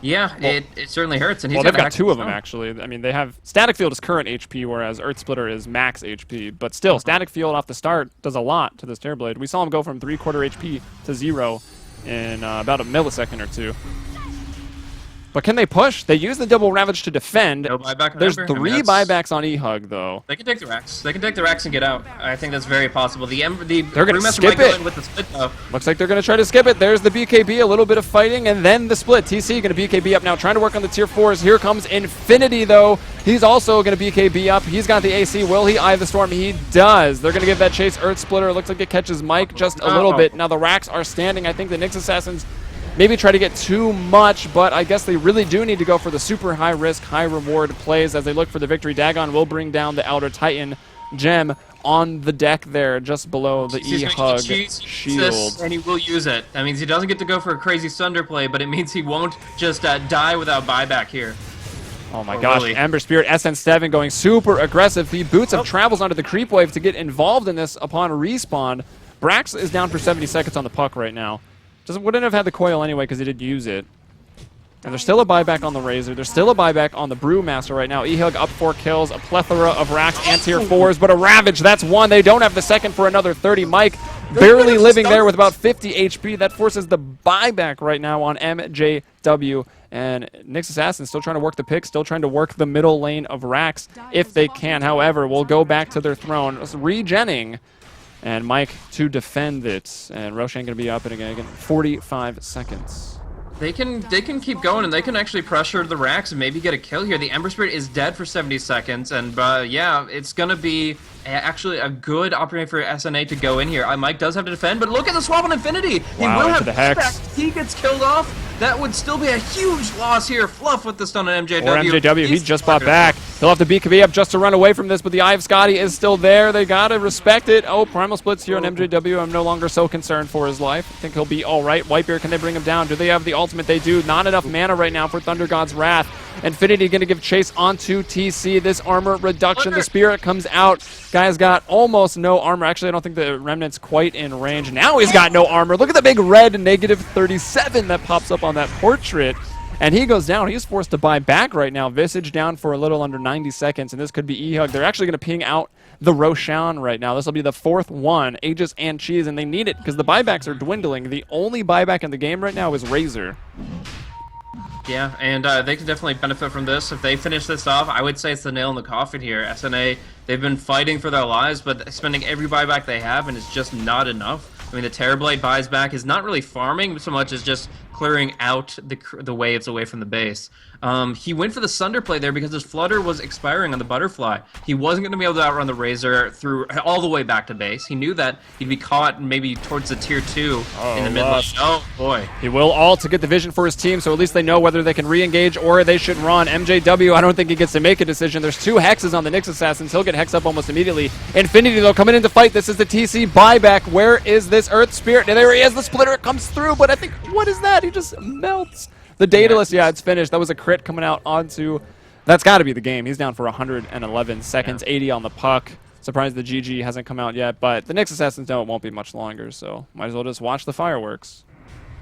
yeah, well, it certainly hurts. And he's they've got 2 of them, actually. I mean, they have Static Field is current HP, whereas Earth Splitter is max HP. But still, Static Field off the start does a lot to this Terrorblade. We saw him go from 3/4 HP to 0 in about a millisecond or 2. But can they push? They use the double Ravage to defend. No buyback. There's 3 buybacks on eHug, though. They can take the Rax. They can take the Rax and get out. I think that's very possible. They're going to skip it. With the split, though. Looks like they're going to try to skip it. There's the BKB, a little bit of fighting, and then the split. TC going to BKB up now, trying to work on the tier 4s. Here comes Infinity, though. He's also going to BKB up. He's got the AC. Will he eye the storm? He does. They're going to give that chase. Earth Splitter looks like it catches Mike just a little bit. Now the Rax are standing. I think the Nyx Assassins maybe try to get too much, but I guess they really do need to go for the super high-risk, high-reward plays as they look for the victory. Dagon will bring down the Elder Titan gem on the deck there, just below the eHug shield. And he will use it. That means he doesn't get to go for a crazy Sunder play, but it means he won't just die without buyback here. Oh my gosh, really? Ember Spirit, SN7 going super aggressive. He boots up, travels onto the creep wave to get involved in this upon respawn. Brax is down for 70 seconds on the puck right now. Wouldn't have had the coil anyway because he did use it. And there's still a buyback on the Razor. There's still a buyback on the Brewmaster right now. eHug up 4 kills, a plethora of Rax and tier 4s, but a Ravage, that's 1. They don't have the second for another 30. Mike barely living there with about 50 HP. That forces the buyback right now on MJW. And Nyx Assassin still trying to work the pick, still trying to work the middle lane of Rax if they can. However, will go back to their throne, regenning. And Mike to defend it. And Roshan going to be up and again, 45 seconds. They can keep going, and they can actually pressure the Rax and maybe get a kill here. The Ember Spirit is dead for 70 seconds, and yeah, it's going to be actually a good opportunity for SNA to go in here. Mike does have to defend, but look at the swap on Infinity. He will have the Hex. Respect. He gets killed off. That would still be a huge loss here. Fluff with the stun on MJW. Or MJW, he just bought back. He'll have to BKB up just to run away from this, but the Eye of Scotty is still there. They gotta respect it. Oh, Primal Splits here on MJW. I'm no longer so concerned for his life. I think he'll be all right. Whitebeard, can they bring him down? Do they have the ultimate? They do. Not enough mana right now for Thunder God's Wrath. Infinity gonna give chase onto TC. This armor reduction. The Spirit comes out. Guy's got almost no armor. Actually, I don't think the Remnant's quite in range. Now he's got no armor. Look at the big red negative 37 that pops up on that portrait. And he goes down. He's forced to buy back right now. Visage down for a little under 90 seconds, and this could be eHug. They're actually going to ping out the Roshan right now. This will be the fourth one, Aegis and Cheese, and they need it because the buybacks are dwindling. The only buyback in the game right now is Razor. Yeah, and they can definitely benefit from this. If they finish this off, I would say it's the nail in the coffin here. SNA, they've been fighting for their lives, but spending every buyback they have, and it's just not enough. I mean, the Terrorblade buys back is not really farming so much as just clearing out the waves away from the base. He went for the Sunder play there because his Flutter was expiring on the Butterfly. He wasn't going to be able to outrun the Razor through all the way back to base. He knew that he'd be caught maybe towards the tier 2 in the mid lane. Oh, boy. He will ult to get the vision for his team, so at least they know whether they can re-engage or they should run. MJW, I don't think he gets to make a decision. There's 2 hexes on the Nyx Assassins. He'll get hexed up almost immediately. Infinity, though, coming in to fight. This is the TC buyback. Where is this Earth Spirit? And there he is. The Splitter comes through, but I think, what is that? He just melts. The Daedalus, yeah, it's finished. That was a crit coming out onto... That's got to be the game. He's down for 111 seconds, 80 on the puck. Surprised the GG hasn't come out yet, but the Nyx Assassins know it won't be much longer, so might as well just watch the fireworks.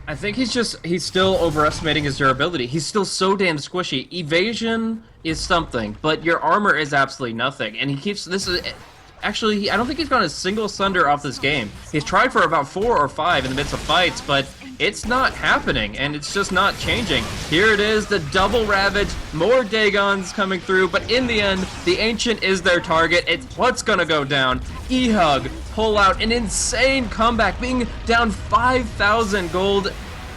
I think he's still overestimating his durability. He's still so damn squishy. Evasion is something, but your armor is absolutely nothing. And he keeps... Actually, I don't think he's gotten a single Sunder off this game. He's tried for about 4 or 5 in the midst of fights, but it's not happening, and it's just not changing. Here it is, the double Ravage, more Dagons coming through, but in the end, the Ancient is their target. It's what's gonna go down. eHug pull out an insane comeback, being down 5,000 gold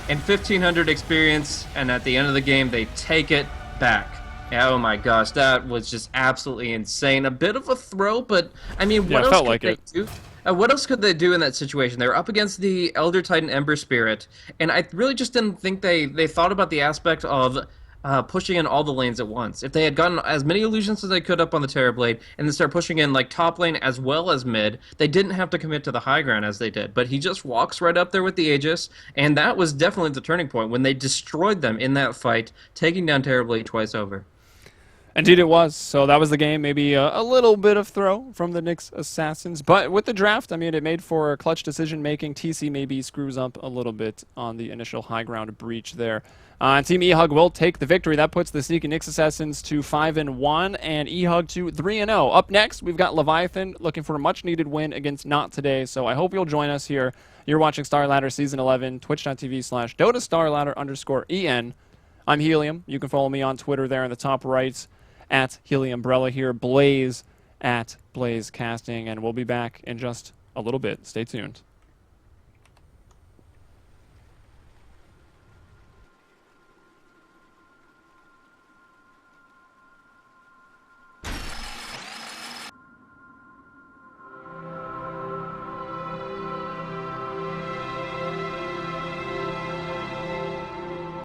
and 1,500 experience, and at the end of the game, they take it back. Oh my gosh, that was just absolutely insane. A bit of a throw, but I mean, what else could they do? What else could they do in that situation? They were up against the Elder Titan Ember Spirit, and I really just didn't think they thought about the aspect of pushing in all the lanes at once. If they had gotten as many illusions as they could up on the Terrorblade, and then start pushing in like top lane as well as mid, they didn't have to commit to the high ground as they did. But he just walks right up there with the Aegis, and that was definitely the turning point when they destroyed them in that fight, taking down Terrorblade twice over. Indeed it was. So that was the game. Maybe a little bit of throw from the Nyx Assassins. But with the draft, I mean, it made for clutch decision-making. TC maybe screws up a little bit on the initial high ground breach there. Team eHug will take the victory. That puts the sneaky Nyx Assassins to 5-1 and eHug to 3-0. Up next, we've got Leviathan looking for a much-needed win against Not Today. So I hope you'll join us here. You're watching Starladder Season 11, twitch.tv/DotaStarladder_EN. I'm Helium. You can follow me on Twitter there in the top right. At Heliumbrella here, Blaze at Blaze Casting, and we'll be back in just a little bit. Stay tuned.